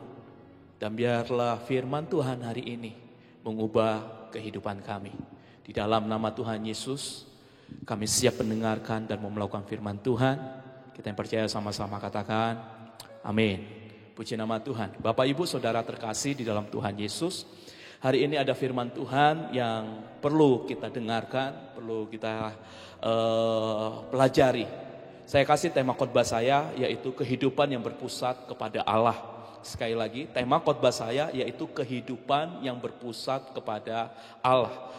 Dan biarlah firman Tuhan hari ini mengubah kehidupan kami. Di dalam nama Tuhan Yesus, kami siap mendengarkan dan mau melakukan firman Tuhan. Kita yang percaya sama-sama katakan, amin. Puji nama Tuhan. Bapak Ibu Saudara terkasih di dalam Tuhan Yesus, hari ini ada firman Tuhan yang perlu kita dengarkan, perlu kita pelajari. Saya kasih tema khotbah saya, yaitu kehidupan yang berpusat kepada Allah. Sekali lagi, tema khotbah saya yaitu kehidupan yang berpusat kepada Allah.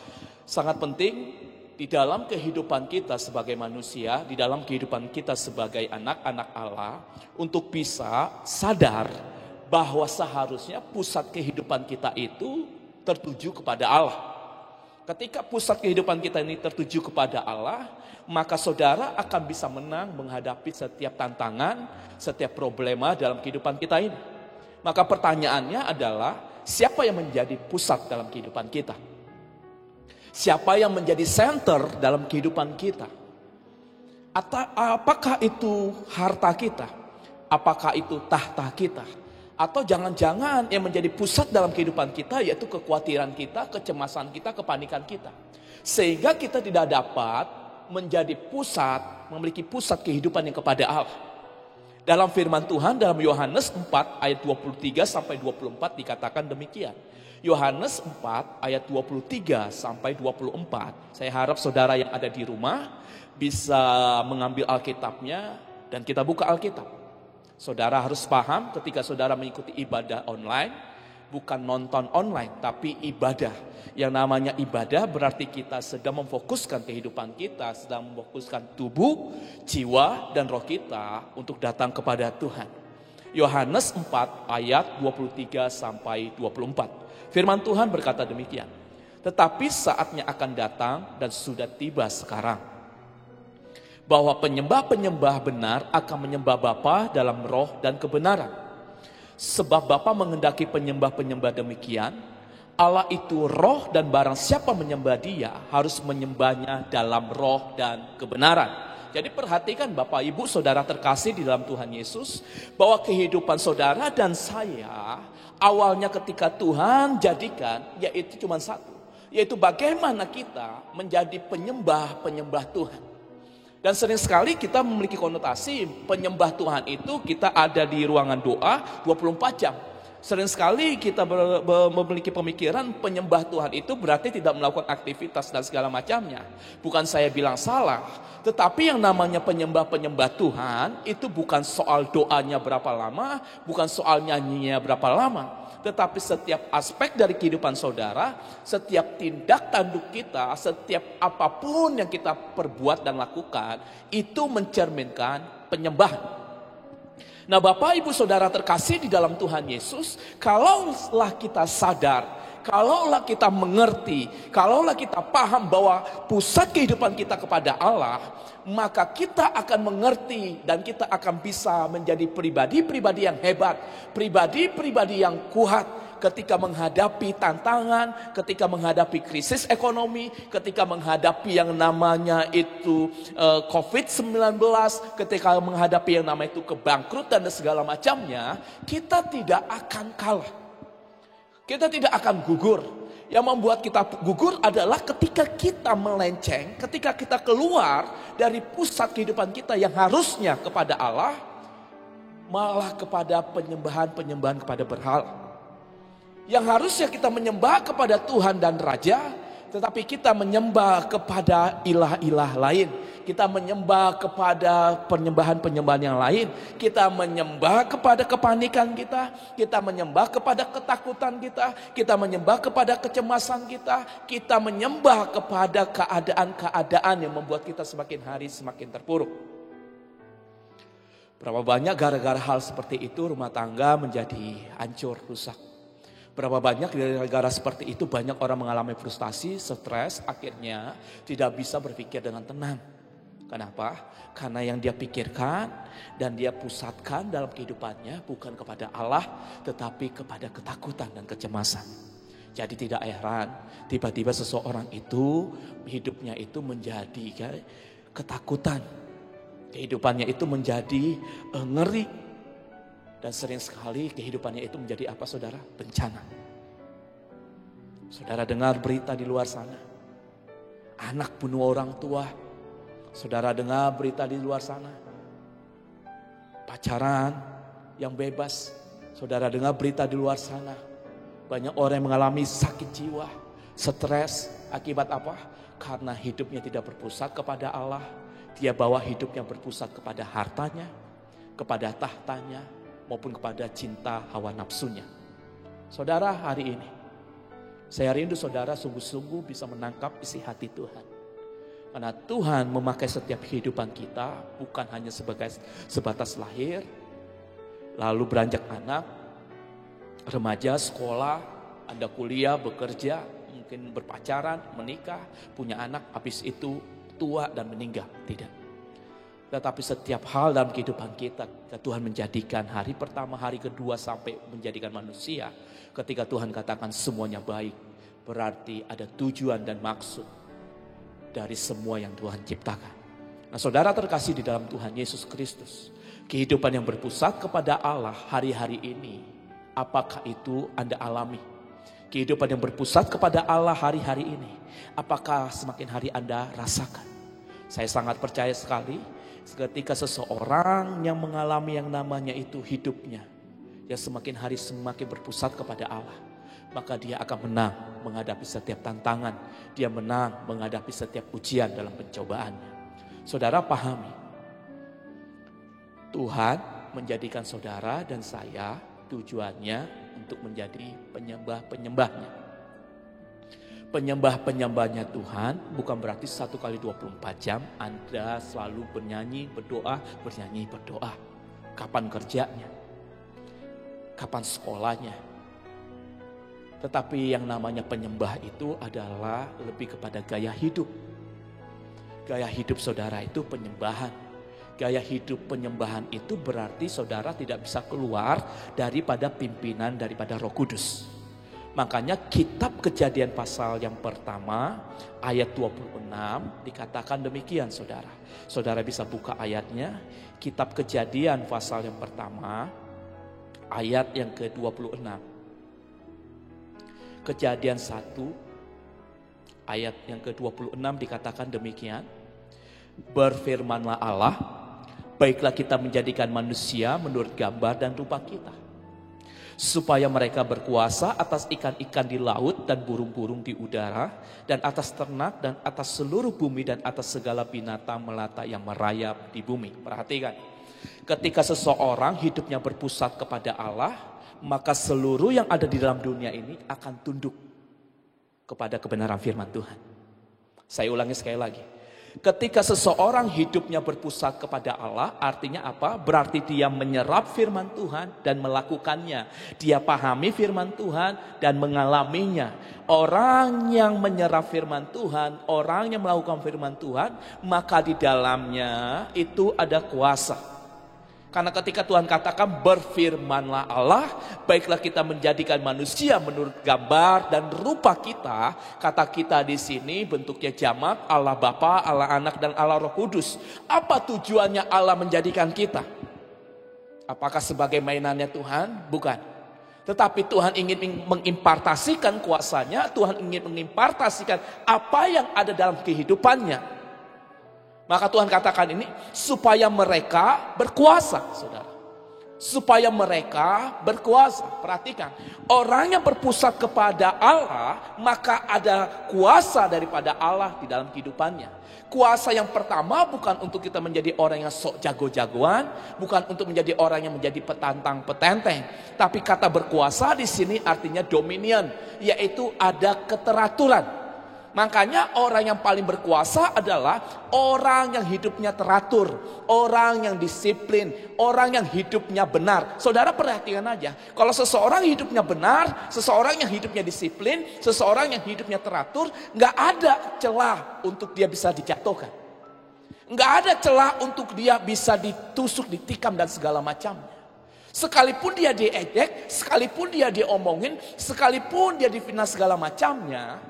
Sangat penting di dalam kehidupan kita sebagai manusia, di dalam kehidupan kita sebagai anak-anak Allah, untuk bisa sadar bahwa seharusnya pusat kehidupan kita itu tertuju kepada Allah. Ketika pusat kehidupan kita ini tertuju kepada Allah, maka saudara akan bisa menang menghadapi setiap tantangan, setiap problema dalam kehidupan kita ini. Maka pertanyaannya adalah, siapa yang menjadi pusat dalam kehidupan kita? Siapa yang menjadi center dalam kehidupan kita? Apakah itu harta kita? Apakah itu tahta kita? Atau jangan-jangan yang menjadi pusat dalam kehidupan kita yaitu kekhawatiran kita, kecemasan kita, kepanikan kita. Sehingga kita tidak dapat menjadi pusat, memiliki pusat kehidupan yang kepada Allah. Dalam firman Tuhan dalam Yohanes 4 ayat 23 sampai 24 dikatakan demikian. Yohanes 4 ayat 23 sampai 24. Saya harap saudara yang ada di rumah bisa mengambil Alkitabnya dan kita buka Alkitab. Saudara harus paham ketika saudara mengikuti ibadah online, bukan nonton online, tapi ibadah. Yang namanya ibadah berarti kita sedang memfokuskan kehidupan kita, sedang memfokuskan tubuh, jiwa, dan roh kita untuk datang kepada Tuhan. Yohanes 4 ayat 23 sampai 24. Firman Tuhan berkata demikian. Tetapi saatnya akan datang dan sudah tiba sekarang, bahwa penyembah-penyembah benar akan menyembah Bapa dalam roh dan kebenaran. Sebab Bapa menghendaki penyembah-penyembah demikian. Allah itu roh dan barang siapa menyembah Dia harus menyembahnya dalam roh dan kebenaran. Jadi perhatikan Bapak Ibu Saudara terkasih di dalam Tuhan Yesus, bahwa kehidupan saudara dan saya awalnya ketika Tuhan jadikan yaitu cuma satu, yaitu bagaimana kita menjadi penyembah-penyembah Tuhan. Dan sering sekali kita memiliki konotasi penyembah Tuhan itu kita ada di ruangan doa 24 jam. Sering sekali kita memiliki pemikiran penyembah Tuhan itu berarti tidak melakukan aktivitas dan segala macamnya. Bukan saya bilang salah, tetapi yang namanya penyembah Tuhan itu bukan soal doanya berapa lama, bukan soal nyanyinya berapa lama. Tetapi setiap aspek dari kehidupan saudara, setiap tindak tanduk kita, setiap apapun yang kita perbuat dan lakukan, itu mencerminkan penyembahan. Nah Bapak Ibu Saudara terkasih di dalam Tuhan Yesus, kalaulah kita sadar, kalaulah kita mengerti, kalaulah kita paham bahwa pusat kehidupan kita kepada Allah, maka kita akan mengerti dan kita akan bisa menjadi pribadi-pribadi yang hebat, pribadi-pribadi yang kuat ketika menghadapi tantangan, ketika menghadapi krisis ekonomi, ketika menghadapi yang namanya itu COVID-19, ketika menghadapi yang namanya itu kebangkrutan dan segala macamnya, kita tidak akan kalah. Kita tidak akan gugur. Yang membuat kita gugur adalah ketika kita melenceng, ketika kita keluar dari pusat kehidupan kita yang harusnya kepada Allah, malah kepada penyembahan-penyembahan kepada berhala. Yang harusnya kita menyembah kepada Tuhan dan Raja, tetapi kita menyembah kepada ilah-ilah lain. Kita menyembah kepada penyembahan-penyembahan yang lain. Kita menyembah kepada kepanikan kita. Kita menyembah kepada ketakutan kita. Kita menyembah kepada kecemasan kita. Kita menyembah kepada keadaan-keadaan yang membuat kita semakin hari semakin terpuruk. Berapa banyak gara-gara hal seperti itu rumah tangga menjadi hancur, rusak. Berapa banyak gara-gara seperti itu banyak orang mengalami frustasi, stres, akhirnya tidak bisa berpikir dengan tenang. Kenapa? Karena yang dia pikirkan dan dia pusatkan dalam kehidupannya bukan kepada Allah, tetapi kepada ketakutan dan kecemasan. Jadi tidak heran tiba-tiba seseorang itu hidupnya itu menjadi ketakutan. Kehidupannya itu menjadi ngeri. Dan sering sekali kehidupannya itu menjadi apa saudara? Bencana. Saudara dengar berita di luar sana. Anak bunuh orang tua. Saudara dengar berita di luar sana. Pacaran yang bebas. Saudara dengar berita di luar sana. Banyak orang yang mengalami sakit jiwa. Stres. Akibat apa? Karena hidupnya tidak berpusat kepada Allah. Dia bawa hidupnya berpusat kepada hartanya. Kepada tahtanya. Maupun kepada cinta hawa nafsunya. Saudara, hari ini saya rindu saudara sungguh-sungguh bisa menangkap isi hati Tuhan. Karena Tuhan memakai setiap kehidupan kita bukan hanya sebatas lahir, lalu beranjak anak, remaja, sekolah, Anda kuliah, bekerja, mungkin berpacaran, menikah, punya anak, habis itu tua dan meninggal. Tidak. Tetapi setiap hal dalam kehidupan kita, Tuhan menjadikan hari pertama, hari kedua sampai menjadikan manusia. Ketika Tuhan katakan semuanya baik, berarti ada tujuan dan maksud dari semua yang Tuhan ciptakan. Nah saudara terkasih di dalam Tuhan Yesus Kristus, kehidupan yang berpusat kepada Allah hari-hari ini, apakah itu Anda alami? Kehidupan yang berpusat kepada Allah hari-hari ini, apakah semakin hari Anda rasakan? Saya sangat percaya sekali, ketika seseorang yang mengalami yang namanya itu hidupnya, yang semakin hari semakin berpusat kepada Allah, maka dia akan menang menghadapi setiap tantangan. Dia menang menghadapi setiap ujian dalam pencobaannya. Saudara pahami, Tuhan menjadikan saudara dan saya tujuannya untuk menjadi penyembah-penyembahnya. Penyembah-penyembahnya Tuhan bukan berarti 1 kali 24 jam Anda selalu bernyanyi, berdoa. Kapan kerjanya? Kapan sekolahnya? Tetapi yang namanya penyembah itu adalah lebih kepada gaya hidup. Gaya hidup saudara itu penyembahan. Gaya hidup penyembahan itu berarti saudara tidak bisa keluar daripada pimpinan daripada Roh Kudus. Makanya kitab Kejadian pasal yang pertama ayat 26 dikatakan demikian saudara. Saudara bisa buka ayatnya. Kitab Kejadian pasal yang pertama ayat yang ke-26. Kejadian 1 ayat yang ke-26 dikatakan demikian. Berfirmanlah Allah, baiklah kita menjadikan manusia menurut gambar dan rupa kita, supaya mereka berkuasa atas ikan-ikan di laut dan burung-burung di udara, dan atas ternak dan atas seluruh bumi dan atas segala binatang melata yang merayap di bumi. Perhatikan, ketika seseorang hidupnya berpusat kepada Allah, maka seluruh yang ada di dalam dunia ini akan tunduk kepada kebenaran firman Tuhan. Saya ulangi sekali lagi. Ketika seseorang hidupnya berpusat kepada Allah, artinya apa? Berarti dia menyerap firman Tuhan dan melakukannya. Dia pahami firman Tuhan dan mengalaminya. Orang yang menyerap firman Tuhan, orang yang melakukan firman Tuhan, maka di dalamnya itu ada kuasa. Karena ketika Tuhan katakan berfirmanlah Allah, baiklah kita menjadikan manusia menurut gambar dan rupa kita. Kata kita di sini bentuknya jamak, Allah Bapa, Allah Anak dan Allah Roh Kudus. Apa tujuannya Allah menjadikan kita? Apakah sebagai mainannya Tuhan? Bukan. Tetapi Tuhan ingin mengimpartasikan kuasanya, Tuhan ingin mengimpartasikan apa yang ada dalam kehidupannya. Maka Tuhan katakan ini supaya mereka berkuasa, saudara. Supaya mereka berkuasa. Perhatikan, orang yang berpusat kepada Allah, maka ada kuasa daripada Allah di dalam kehidupannya. Kuasa yang pertama bukan untuk kita menjadi orang yang sok jago-jagoan, bukan untuk menjadi orang yang menjadi petantang petenteng, tapi kata berkuasa di sini artinya dominion, yaitu ada keteraturan. Makanya orang yang paling berkuasa adalah orang yang hidupnya teratur, orang yang disiplin, orang yang hidupnya benar. Saudara perhatikan aja, kalau seseorang hidupnya benar, seseorang yang hidupnya disiplin, seseorang yang hidupnya teratur, nggak ada celah untuk dia bisa dijatuhkan. Nggak ada celah untuk dia bisa ditusuk, ditikam dan segala macamnya. Sekalipun dia diejek, sekalipun dia diomongin, sekalipun dia difitnah segala macamnya,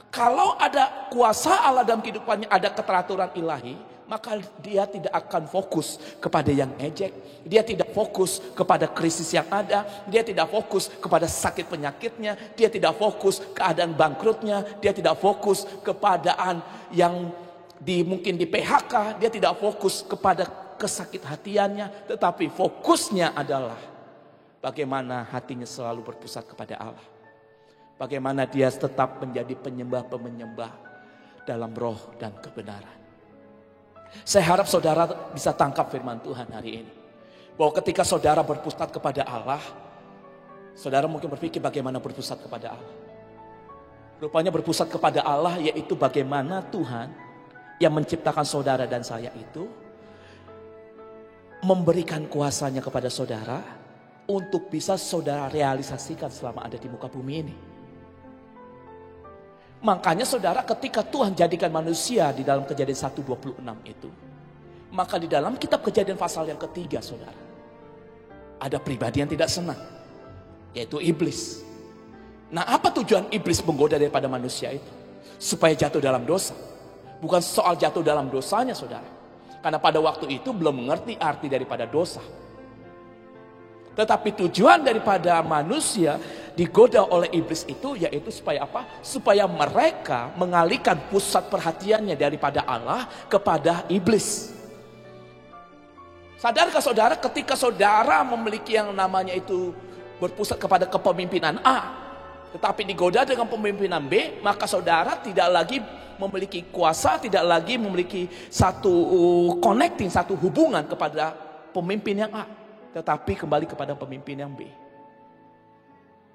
kalau ada kuasa Allah dalam kehidupannya, ada keteraturan ilahi, maka dia tidak akan fokus kepada yang ejek. Dia tidak fokus kepada krisis yang ada. Dia tidak fokus kepada sakit penyakitnya. Dia tidak fokus keadaan bangkrutnya. Dia tidak fokus keadaan yang mungkin di PHK. Dia tidak fokus kepada kesakit hatiannya. Tetapi fokusnya adalah bagaimana hatinya selalu berpusat kepada Allah. Bagaimana dia tetap menjadi penyembah-penyembah dalam roh dan kebenaran. Saya harap saudara bisa tangkap firman Tuhan hari ini. Bahwa ketika saudara berpusat kepada Allah, saudara mungkin berpikir bagaimana berpusat kepada Allah. Rupanya berpusat kepada Allah yaitu bagaimana Tuhan yang menciptakan saudara dan saya itu memberikan kuasanya kepada saudara untuk bisa saudara realisasikan selama ada di muka bumi ini. Makanya saudara ketika Tuhan jadikan manusia di dalam Kejadian 1:26 itu, maka di dalam kitab Kejadian pasal yang ketiga saudara, ada pribadi yang tidak senang, yaitu iblis. Nah, apa tujuan iblis menggoda daripada manusia itu? Supaya jatuh dalam dosa. Bukan soal jatuh dalam dosanya saudara, karena pada waktu itu belum mengerti arti daripada dosa. Tetapi tujuan daripada manusia digoda oleh iblis itu yaitu supaya apa? Supaya mereka mengalihkan pusat perhatiannya daripada Allah kepada iblis. Sadarkah saudara ketika saudara memiliki yang namanya itu berpusat kepada kepemimpinan A, tetapi digoda dengan pemimpinan B, maka saudara tidak lagi memiliki kuasa, tidak lagi memiliki satu connecting, satu hubungan kepada pemimpin yang A, tetapi kembali kepada pemimpin yang B.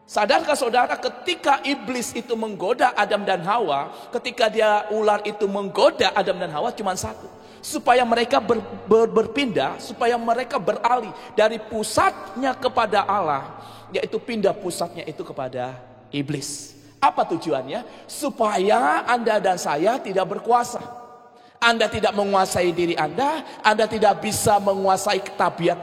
Sadarkah saudara ketika iblis itu menggoda Adam dan Hawa, ketika ular itu menggoda Adam dan Hawa cuma satu, supaya mereka berpindah, supaya mereka beralih dari pusatnya kepada Allah, yaitu pindah pusatnya itu kepada iblis. Apa tujuannya? Supaya Anda dan saya tidak berkuasa. Anda tidak menguasai diri Anda tidak bisa menguasai tabiat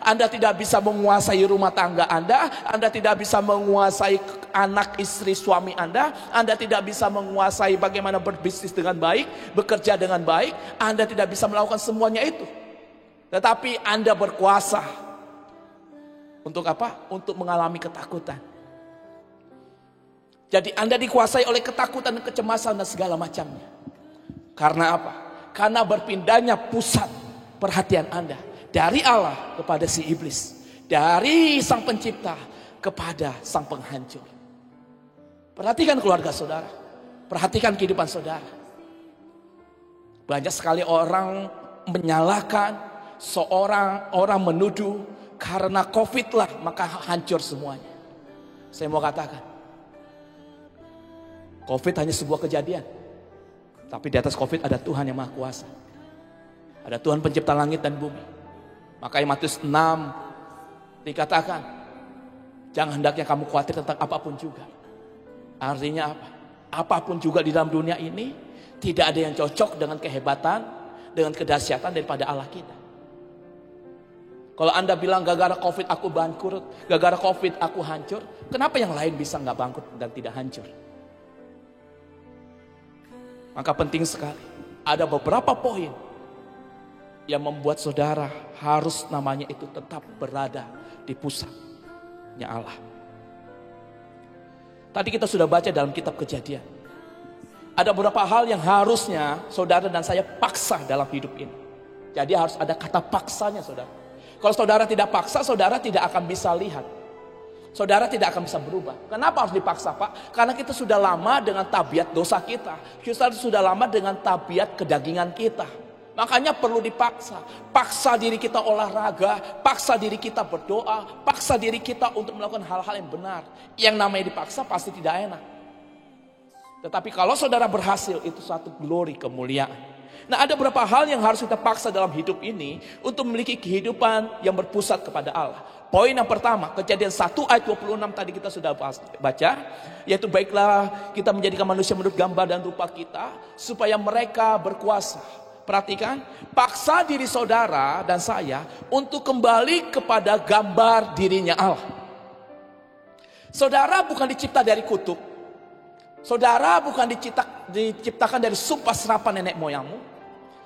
Anda tidak bisa menguasai rumah tangga Anda tidak bisa menguasai anak, istri, suami Anda tidak bisa menguasai bagaimana berbisnis dengan baik, bekerja dengan baik, Anda tidak bisa melakukan semuanya itu. Tetapi Anda berkuasa. Untuk apa? Untuk mengalami ketakutan. Jadi Anda dikuasai oleh ketakutan, kecemasan dan segala macamnya. Karena apa? Karena berpindahnya pusat perhatian Anda dari Allah kepada si iblis, dari sang pencipta kepada sang penghancur. Perhatikan keluarga saudara, perhatikan kehidupan saudara. Banyak sekali orang menyalahkan, orang menuduh karena COVID lah maka hancur semuanya. Saya mau katakan, COVID hanya sebuah kejadian. Tapi di atas COVID ada Tuhan yang Maha Kuasa. Ada Tuhan pencipta langit dan bumi. Makanya Matius 6 dikatakan, jangan hendaknya kamu khawatir tentang apapun juga. Artinya apa? Apapun juga di dalam dunia ini, tidak ada yang cocok dengan kehebatan, dengan kedahsyatan daripada Allah kita. Kalau Anda bilang gara-gara COVID aku bangkrut, gara-gara COVID aku hancur, kenapa yang lain bisa nggak bangkrut dan tidak hancur? Maka penting sekali, ada beberapa poin yang membuat saudara harus namanya itu tetap berada di pusatnya Allah. Tadi kita sudah baca dalam kitab Kejadian. Ada beberapa hal yang harusnya saudara dan saya paksa dalam hidup ini. Jadi harus ada kata paksanya saudara. Kalau saudara tidak paksa, saudara tidak akan bisa lihat. Saudara tidak akan bisa berubah. Kenapa harus dipaksa, Pak? Karena kita sudah lama dengan tabiat dosa kita. Kita sudah lama dengan tabiat kedagingan kita. Makanya perlu dipaksa. Paksa diri kita olahraga, paksa diri kita berdoa, paksa diri kita untuk melakukan hal-hal yang benar. Yang namanya dipaksa pasti tidak enak. Tetapi kalau saudara berhasil, itu satu glory, kemuliaan. Nah, ada beberapa hal yang harus kita paksa dalam hidup ini untuk memiliki kehidupan yang berpusat kepada Allah. Poin yang pertama, Kejadian 1 ayat 26 tadi kita sudah baca, yaitu baiklah kita menjadikan manusia menurut gambar dan rupa kita, supaya mereka berkuasa. Perhatikan, paksa diri saudara dan saya untuk kembali kepada gambar dirinya Allah. Saudara bukan dicipta dari kutub. Saudara bukan diciptakan dari sumpah serapan nenek moyangmu.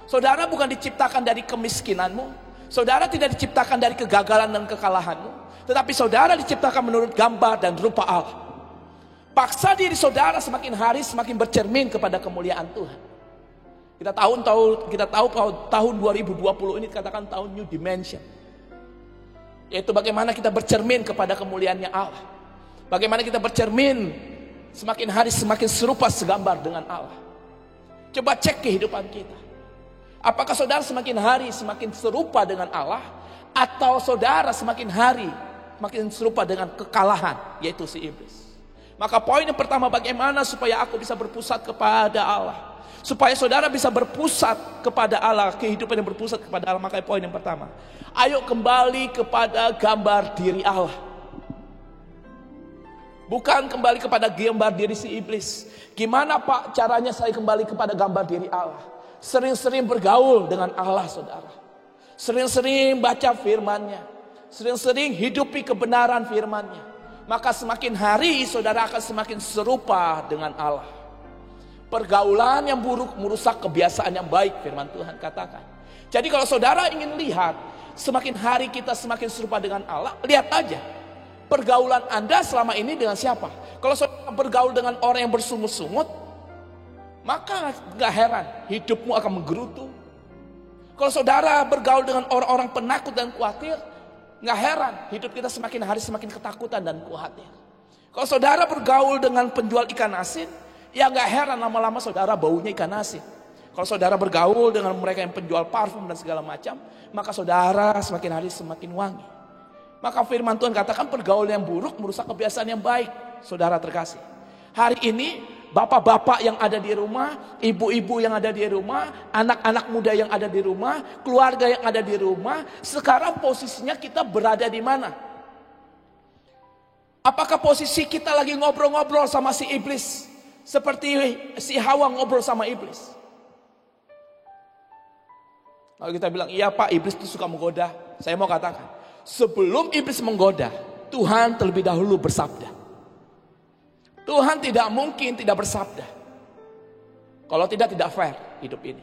Saudara bukan diciptakan dari kemiskinanmu. Saudara tidak diciptakan dari kegagalan dan kekalahanmu. Tetapi saudara diciptakan menurut gambar dan rupa Allah. Paksa diri saudara semakin hari semakin bercermin kepada kemuliaan Tuhan. Kita tahu tahun 2020 ini dikatakan tahun new dimension. Yaitu bagaimana kita bercermin kepada kemuliaannya Allah. Bagaimana kita bercermin semakin hari semakin serupa segambar dengan Allah. Coba cek kehidupan kita. Apakah saudara semakin hari semakin serupa dengan Allah, atau saudara semakin hari semakin serupa dengan kekalahan, yaitu si iblis? Maka poin yang pertama, bagaimana supaya aku bisa berpusat kepada Allah, supaya saudara bisa berpusat kepada Allah, kehidupan yang berpusat kepada Allah. Maka poin yang pertama, ayo kembali kepada gambar diri Allah. Bukan kembali kepada gambar diri si iblis. Gimana Pak caranya saya kembali kepada gambar diri Allah? Sering-sering bergaul dengan Allah saudara. Sering-sering baca firman-Nya. Sering-sering hidupi kebenaran firman-Nya. Maka semakin hari saudara akan semakin serupa dengan Allah. Pergaulan yang buruk merusak kebiasaan yang baik, firman Tuhan katakan. Jadi kalau saudara ingin lihat semakin hari kita semakin serupa dengan Allah, lihat aja pergaulan Anda selama ini dengan siapa. Kalau saudara bergaul dengan orang yang bersungut-sungut, maka gak heran hidupmu akan menggerutu. Kalau saudara bergaul dengan orang-orang penakut dan khawatir, gak heran hidup kita semakin hari semakin ketakutan dan khawatir. Kalau saudara bergaul dengan penjual ikan asin, ya gak heran lama-lama saudara baunya ikan asin. Kalau saudara bergaul dengan mereka yang penjual parfum dan segala macam, maka saudara semakin hari semakin wangi. Maka firman Tuhan katakan pergaulan yang buruk merusak kebiasaan yang baik. Saudara terkasih, hari ini bapak-bapak yang ada di rumah, ibu-ibu yang ada di rumah, anak-anak muda yang ada di rumah, keluarga yang ada di rumah, sekarang posisinya kita berada di mana? Apakah posisi kita lagi ngobrol-ngobrol sama si iblis, seperti si Hawa ngobrol sama iblis? Kalau kita bilang, iya Pak, iblis itu suka menggoda. Saya mau katakan, sebelum iblis menggoda, Tuhan terlebih dahulu bersabda. Tuhan tidak mungkin tidak bersabda. Kalau tidak fair hidup ini.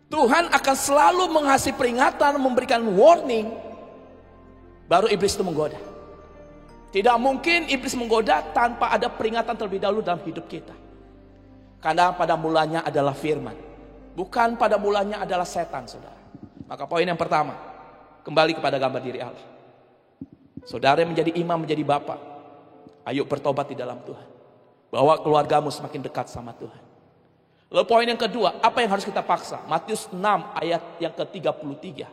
Tuhan akan selalu mengasih peringatan, memberikan warning, baru iblis itu menggoda. Tidak mungkin iblis menggoda tanpa ada peringatan terlebih dahulu dalam hidup kita. Karena pada mulanya adalah firman. Bukan pada mulanya adalah setan, saudara. Maka poin yang pertama, kembali kepada gambar diri Allah. Saudara yang menjadi imam, menjadi bapak, ayo bertobat di dalam Tuhan. Bawa keluargamu semakin dekat sama Tuhan. Lalu poin yang kedua, apa yang harus kita paksa? Matius 6 ayat yang ke-33.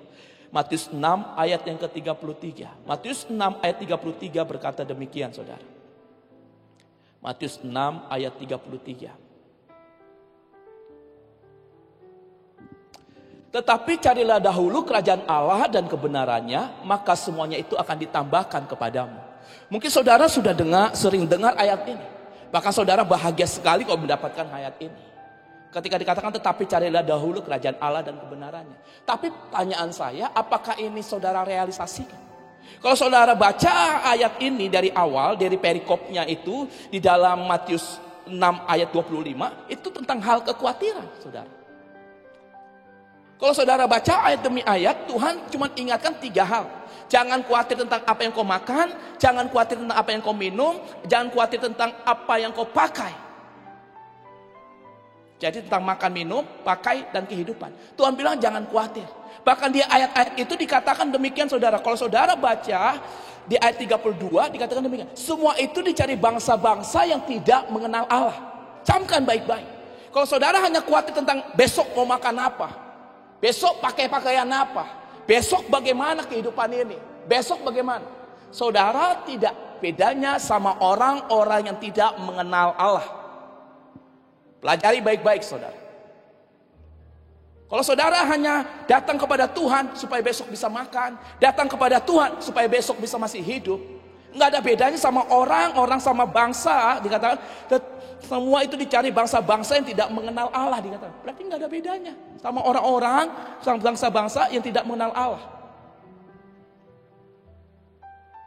Matius 6 ayat yang ke-33. Matius 6 ayat 33 berkata demikian, saudara. Matius 6 ayat 33. Tetapi carilah dahulu kerajaan Allah dan kebenarannya, maka semuanya itu akan ditambahkan kepadamu. Mungkin saudara sudah sering dengar ayat ini. Bahkan saudara bahagia sekali kalau mendapatkan ayat ini. Ketika dikatakan tetapi carilah dahulu kerajaan Allah dan kebenarannya. Tapi pertanyaan saya, apakah ini saudara realisasikan? Kalau saudara baca ayat ini dari awal, dari perikopnya itu di dalam Matius 6 ayat 25, itu tentang hal kekhawatiran, saudara. Kalau saudara baca ayat demi ayat, Tuhan cuma ingatkan 3 hal. Jangan khawatir tentang apa yang kau makan, jangan khawatir tentang apa yang kau minum, jangan khawatir tentang apa yang kau pakai. Jadi tentang makan, minum, pakai, dan kehidupan. Tuhan bilang jangan khawatir. Bahkan di ayat-ayat itu dikatakan demikian, saudara. Kalau saudara baca di ayat 32 dikatakan demikian. Semua itu dicari bangsa-bangsa yang tidak mengenal Allah. Camkan baik-baik. Kalau saudara hanya khawatir tentang besok mau makan apa, besok pakai pakaian apa, besok bagaimana kehidupan ini, besok bagaimana. Saudara tidak bedanya sama orang-orang yang tidak mengenal Allah. Pelajari baik-baik, saudara. Kalau saudara hanya datang kepada Tuhan supaya besok bisa makan, datang kepada Tuhan supaya besok bisa masih hidup, nggak ada bedanya sama orang-orang, sama bangsa. Dikatakan semua itu dicari bangsa-bangsa yang tidak mengenal Allah, dikatakan. Berarti nggak ada bedanya sama orang-orang, sama bangsa-bangsa yang tidak mengenal Allah.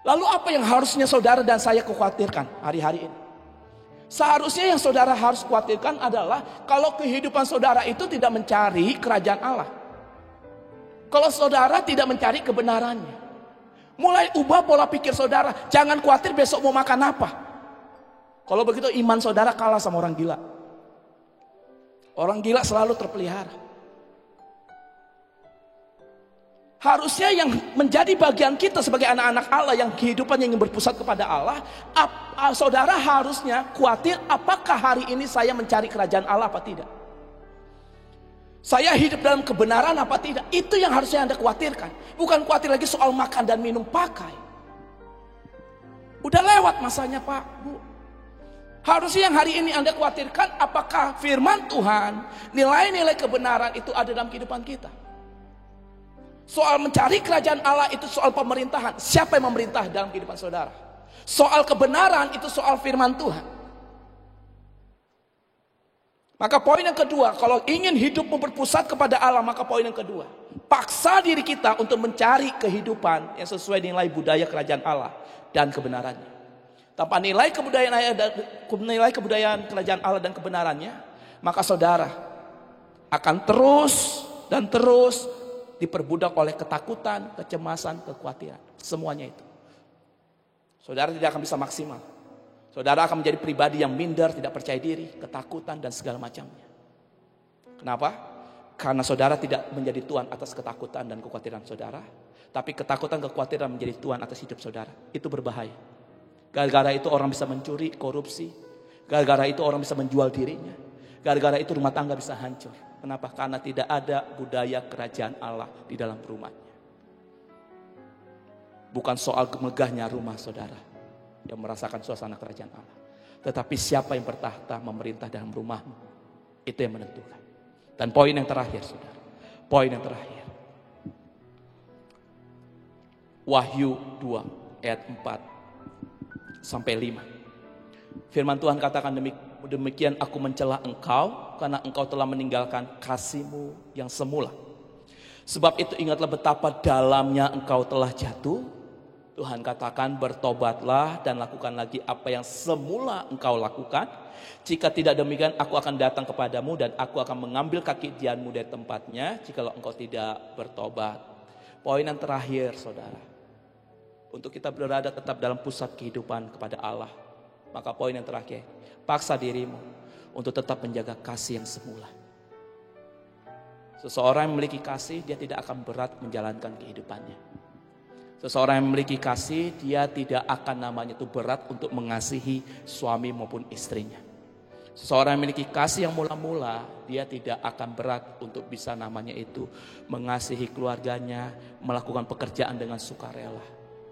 Lalu apa yang harusnya saudara dan saya khawatirkan hari-hari ini? Seharusnya yang saudara harus khawatirkan adalah kalau kehidupan saudara itu tidak mencari kerajaan Allah. Kalau saudara tidak mencari kebenarannya. Mulai ubah pola pikir saudara. Jangan khawatir besok mau makan apa. Kalau begitu iman saudara kalah sama orang gila. Orang gila selalu terpelihara. Harusnya yang menjadi bagian kita sebagai anak-anak Allah yang kehidupannya ingin berpusat kepada Allah, saudara harusnya khawatir apakah hari ini saya mencari kerajaan Allah apa tidak. Saya hidup dalam kebenaran apa tidak. Itu yang harusnya Anda khawatirkan. Bukan khawatir lagi soal makan dan minum pakai. Udah lewat masanya, Pak, Bu. Harusnya yang hari ini Anda khawatirkan apakah firman Tuhan, nilai-nilai kebenaran itu ada dalam kehidupan kita. Soal mencari kerajaan Allah itu soal pemerintahan. Siapa yang memerintah dalam kehidupan saudara? Soal kebenaran itu soal firman Tuhan. Maka poin yang kedua, kalau ingin hidupmu berpusat kepada Allah, maka poin yang kedua, paksa diri kita untuk mencari kehidupan yang sesuai nilai budaya kerajaan Allah dan kebenarannya. Tanpa nilai kebudayaan kerajaan Allah dan kebenarannya, maka saudara akan terus dan terus diperbudak oleh ketakutan, kecemasan, kekhawatiran. Semuanya itu. Saudara tidak akan bisa maksimal. Saudara akan menjadi pribadi yang minder, tidak percaya diri, ketakutan, dan segala macamnya. Kenapa? Karena saudara tidak menjadi tuan atas ketakutan dan kekhawatiran saudara. Tapi ketakutan, kekhawatiran menjadi tuan atas hidup saudara. Itu berbahaya. Gara-gara itu orang bisa mencuri, korupsi. Gara-gara itu orang bisa menjual dirinya. Gara-gara itu rumah tangga bisa hancur. Kenapa? Karena tidak ada budaya kerajaan Allah di dalam rumahnya. Bukan soal megahnya rumah saudara yang merasakan suasana kerajaan Allah. Tetapi siapa yang bertahta memerintah dalam rumahmu. Itu yang menentukan. Dan poin yang terakhir saudara. Poin yang terakhir. Wahyu 2 ayat 4 sampai 5. Firman Tuhan katakan demikian aku mencela engkau karena engkau telah meninggalkan kasihmu yang semula. Sebab itu ingatlah betapa dalamnya engkau telah jatuh. Tuhan katakan bertobatlah dan lakukan lagi apa yang semula engkau lakukan. Jika tidak demikian aku akan datang kepadamu dan aku akan mengambil kaki dianmu dari tempatnya jikalau engkau tidak bertobat. Poin yang terakhir saudara. Untuk kita berada tetap dalam pusat kehidupan kepada Allah. Maka poin yang terakhir, paksa dirimu untuk tetap menjaga kasih yang semula. Seseorang yang memiliki kasih, dia tidak akan berat menjalankan kehidupannya. Seseorang yang memiliki kasih, dia tidak akan namanya itu berat untuk mengasihi suami maupun istrinya. Seseorang yang memiliki kasih yang mula-mula, dia tidak akan berat untuk bisa namanya itu mengasihi keluarganya, melakukan pekerjaan dengan sukarela.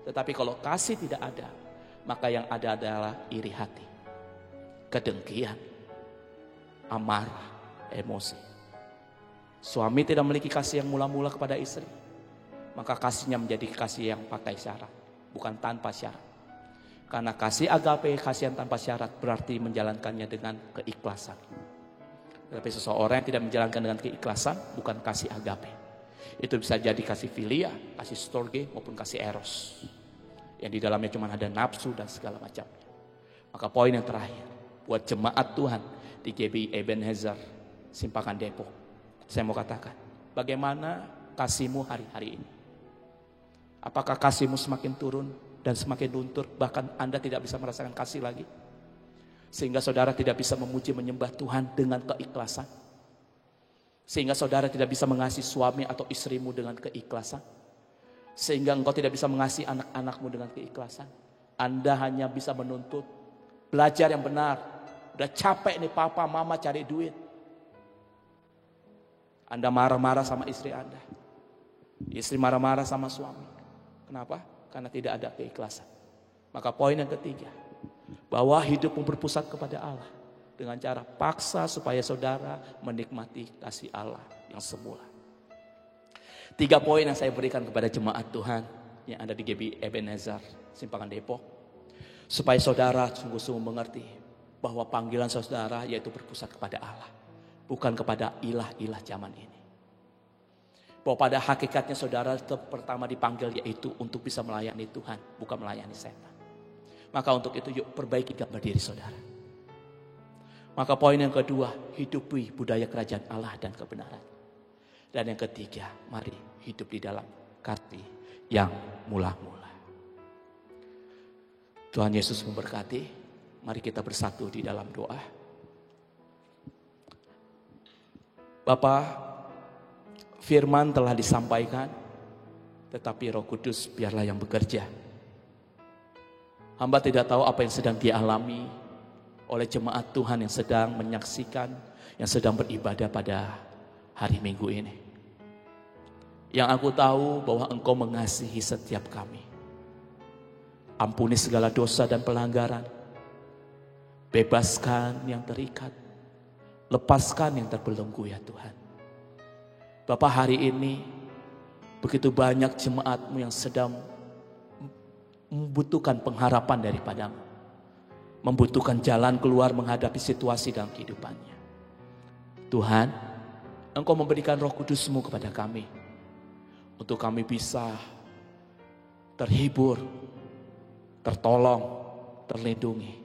Tetapi kalau kasih tidak ada, maka yang ada adalah iri hati, kedengkian, amarah, emosi. Suami tidak memiliki kasih yang mula-mula kepada istri, maka kasihnya menjadi kasih yang pakai syarat, bukan tanpa syarat. Karena kasih agape, kasih yang tanpa syarat berarti menjalankannya dengan keikhlasan. Tetapi seseorang yang tidak menjalankan dengan keikhlasan bukan kasih agape. Itu bisa jadi kasih filia, kasih storge maupun kasih eros. Yang di dalamnya cuma ada nafsu dan segala macamnya. Maka poin yang terakhir buat jemaat Tuhan di GBI Ebenezer Simpangan Depok, saya mau katakan, bagaimana kasihmu hari-hari ini? Apakah kasihmu semakin turun dan semakin luntur, bahkan Anda tidak bisa merasakan kasih lagi? Sehingga saudara tidak bisa memuji menyembah Tuhan dengan keikhlasan. Sehingga saudara tidak bisa mengasihi suami atau istrimu dengan keikhlasan. Sehingga engkau tidak bisa mengasihi anak-anakmu dengan keikhlasan. Anda hanya bisa menuntut belajar yang benar. Udah capek nih papa mama cari duit. Anda marah-marah sama istri Anda. Istri marah-marah sama suami. Kenapa? Karena tidak ada keikhlasan. Maka poin yang ketiga, bahwa hidupmu berpusat kepada Allah dengan cara paksa supaya saudara menikmati kasih Allah yang semula. 3 poin yang saya berikan kepada jemaat Tuhan yang ada di GBI Ebenezer Simpangan Depok, supaya saudara sungguh-sungguh mengerti bahwa panggilan saudara yaitu berpusat kepada Allah, bukan kepada ilah-ilah zaman ini. Bahwa pada hakikatnya saudara pertama dipanggil yaitu untuk bisa melayani Tuhan, bukan melayani setan. Maka untuk itu yuk perbaiki gambar diri saudara. Maka poin yang kedua, hidupi budaya kerajaan Allah dan kebenaran. Dan yang ketiga, mari hidup di dalam kasih yang mula-mula. Tuhan Yesus memberkati. Mari kita bersatu di dalam doa. Bapa, firman telah disampaikan, tetapi Roh Kudus biarlah yang bekerja. Hamba tidak tahu apa yang sedang dialami oleh jemaat Tuhan yang sedang menyaksikan, yang sedang beribadah pada hari Minggu ini. Yang aku tahu bahwa Engkau mengasihi setiap kami. Ampuni segala dosa dan pelanggaran. Bebaskan yang terikat. Lepaskan yang terbelenggu ya Tuhan. Bapa, hari ini begitu banyak jemaat-Mu yang sedang membutuhkan pengharapan daripadamu. Membutuhkan jalan keluar menghadapi situasi dalam kehidupannya. Tuhan, Engkau memberikan Roh Kudus-Mu kepada kami. Untuk kami bisa terhibur, tertolong, terlindungi.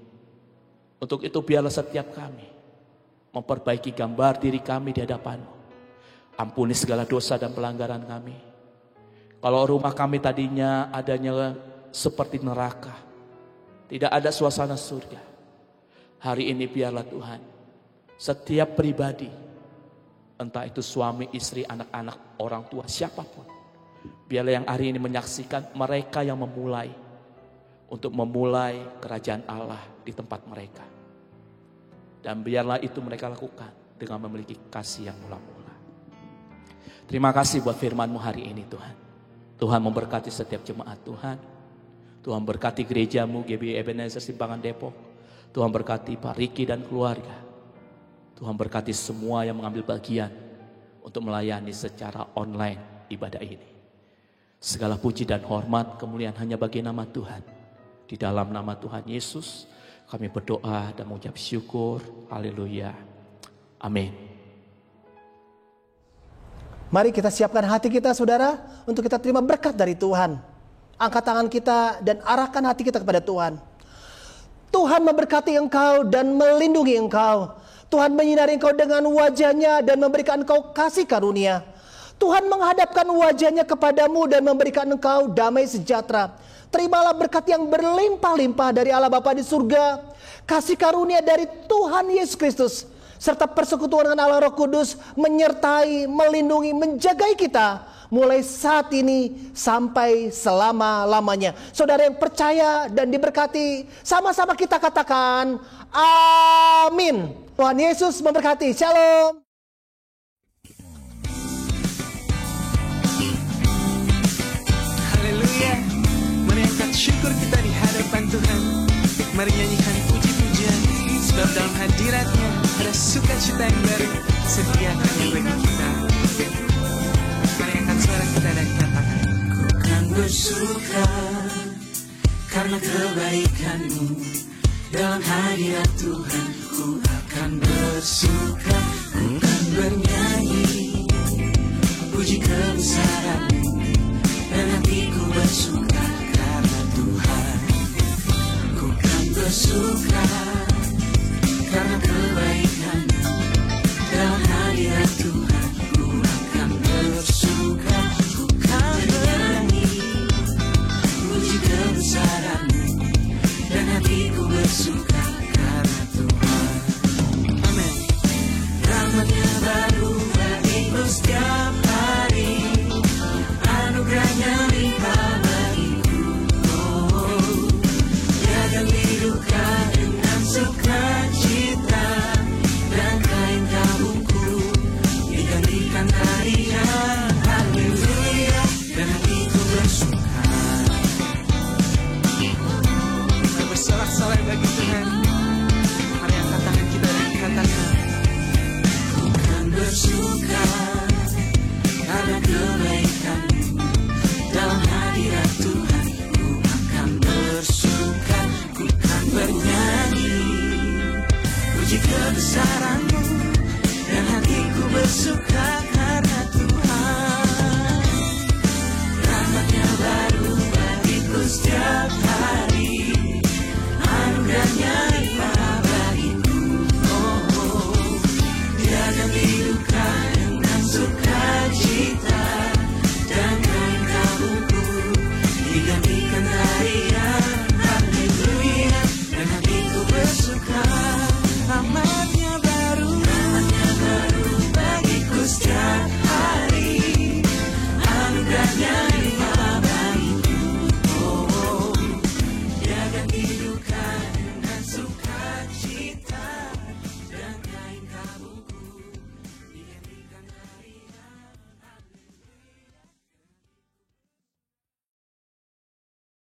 Untuk itu biarlah setiap kami memperbaiki gambar diri kami di hadapan-Mu. Ampuni segala dosa dan pelanggaran kami. Kalau rumah kami tadinya adanya seperti neraka, tidak ada suasana surga. Hari ini biarlah Tuhan, setiap pribadi, entah itu suami, istri, anak-anak, orang tua, siapapun, biarlah yang hari ini menyaksikan mereka yang memulai, untuk memulai kerajaan Allah di tempat mereka. Dan biarlah itu mereka lakukan dengan memiliki kasih yang mula-mula. Terima kasih buat firman-Mu hari ini Tuhan. Tuhan memberkati setiap jemaat Tuhan. Tuhan berkati gereja-Mu GBI Ebenezer Simpangan Depok. Tuhan berkati Pak Riki dan keluarga. Tuhan berkati semua yang mengambil bagian untuk melayani secara online ibadah ini. Segala puji dan hormat kemuliaan hanya bagi nama Tuhan. Di dalam nama Tuhan Yesus kami berdoa dan mengucap syukur. Haleluya. Amin. Mari kita siapkan hati kita saudara untuk kita terima berkat dari Tuhan. Angkat tangan kita dan arahkan hati kita kepada Tuhan. Tuhan memberkati engkau dan melindungi engkau. Tuhan menyinari engkau dengan wajah-Nya dan memberikan engkau kasih karunia. Tuhan menghadapkan wajah-Nya kepadamu dan memberikan engkau damai sejahtera. Terimalah berkat yang berlimpah-limpah dari Allah Bapa di surga. Kasih karunia dari Tuhan Yesus Kristus serta persekutuan dengan Allah Roh Kudus menyertai, melindungi, menjagai kita mulai saat ini sampai selama-lamanya. Saudara yang percaya dan diberkati, sama-sama kita katakan amin. Tuhan Yesus memberkati. Shalom. Haleluya. Mari angkat syukur kita di hadapan Tuhan. Mari nyanyikan puji-pujian, sebab dalam hadirat-Nya ada sukacita yang baru sediakannya bagi kita. Mari angkat suara kita dan katakan, ku kan bersuka karena kebaikan-Mu. Dalam hadirat Tuhan ku akan bersuka, ku kan bernyanyi puji kebesaran-Mu.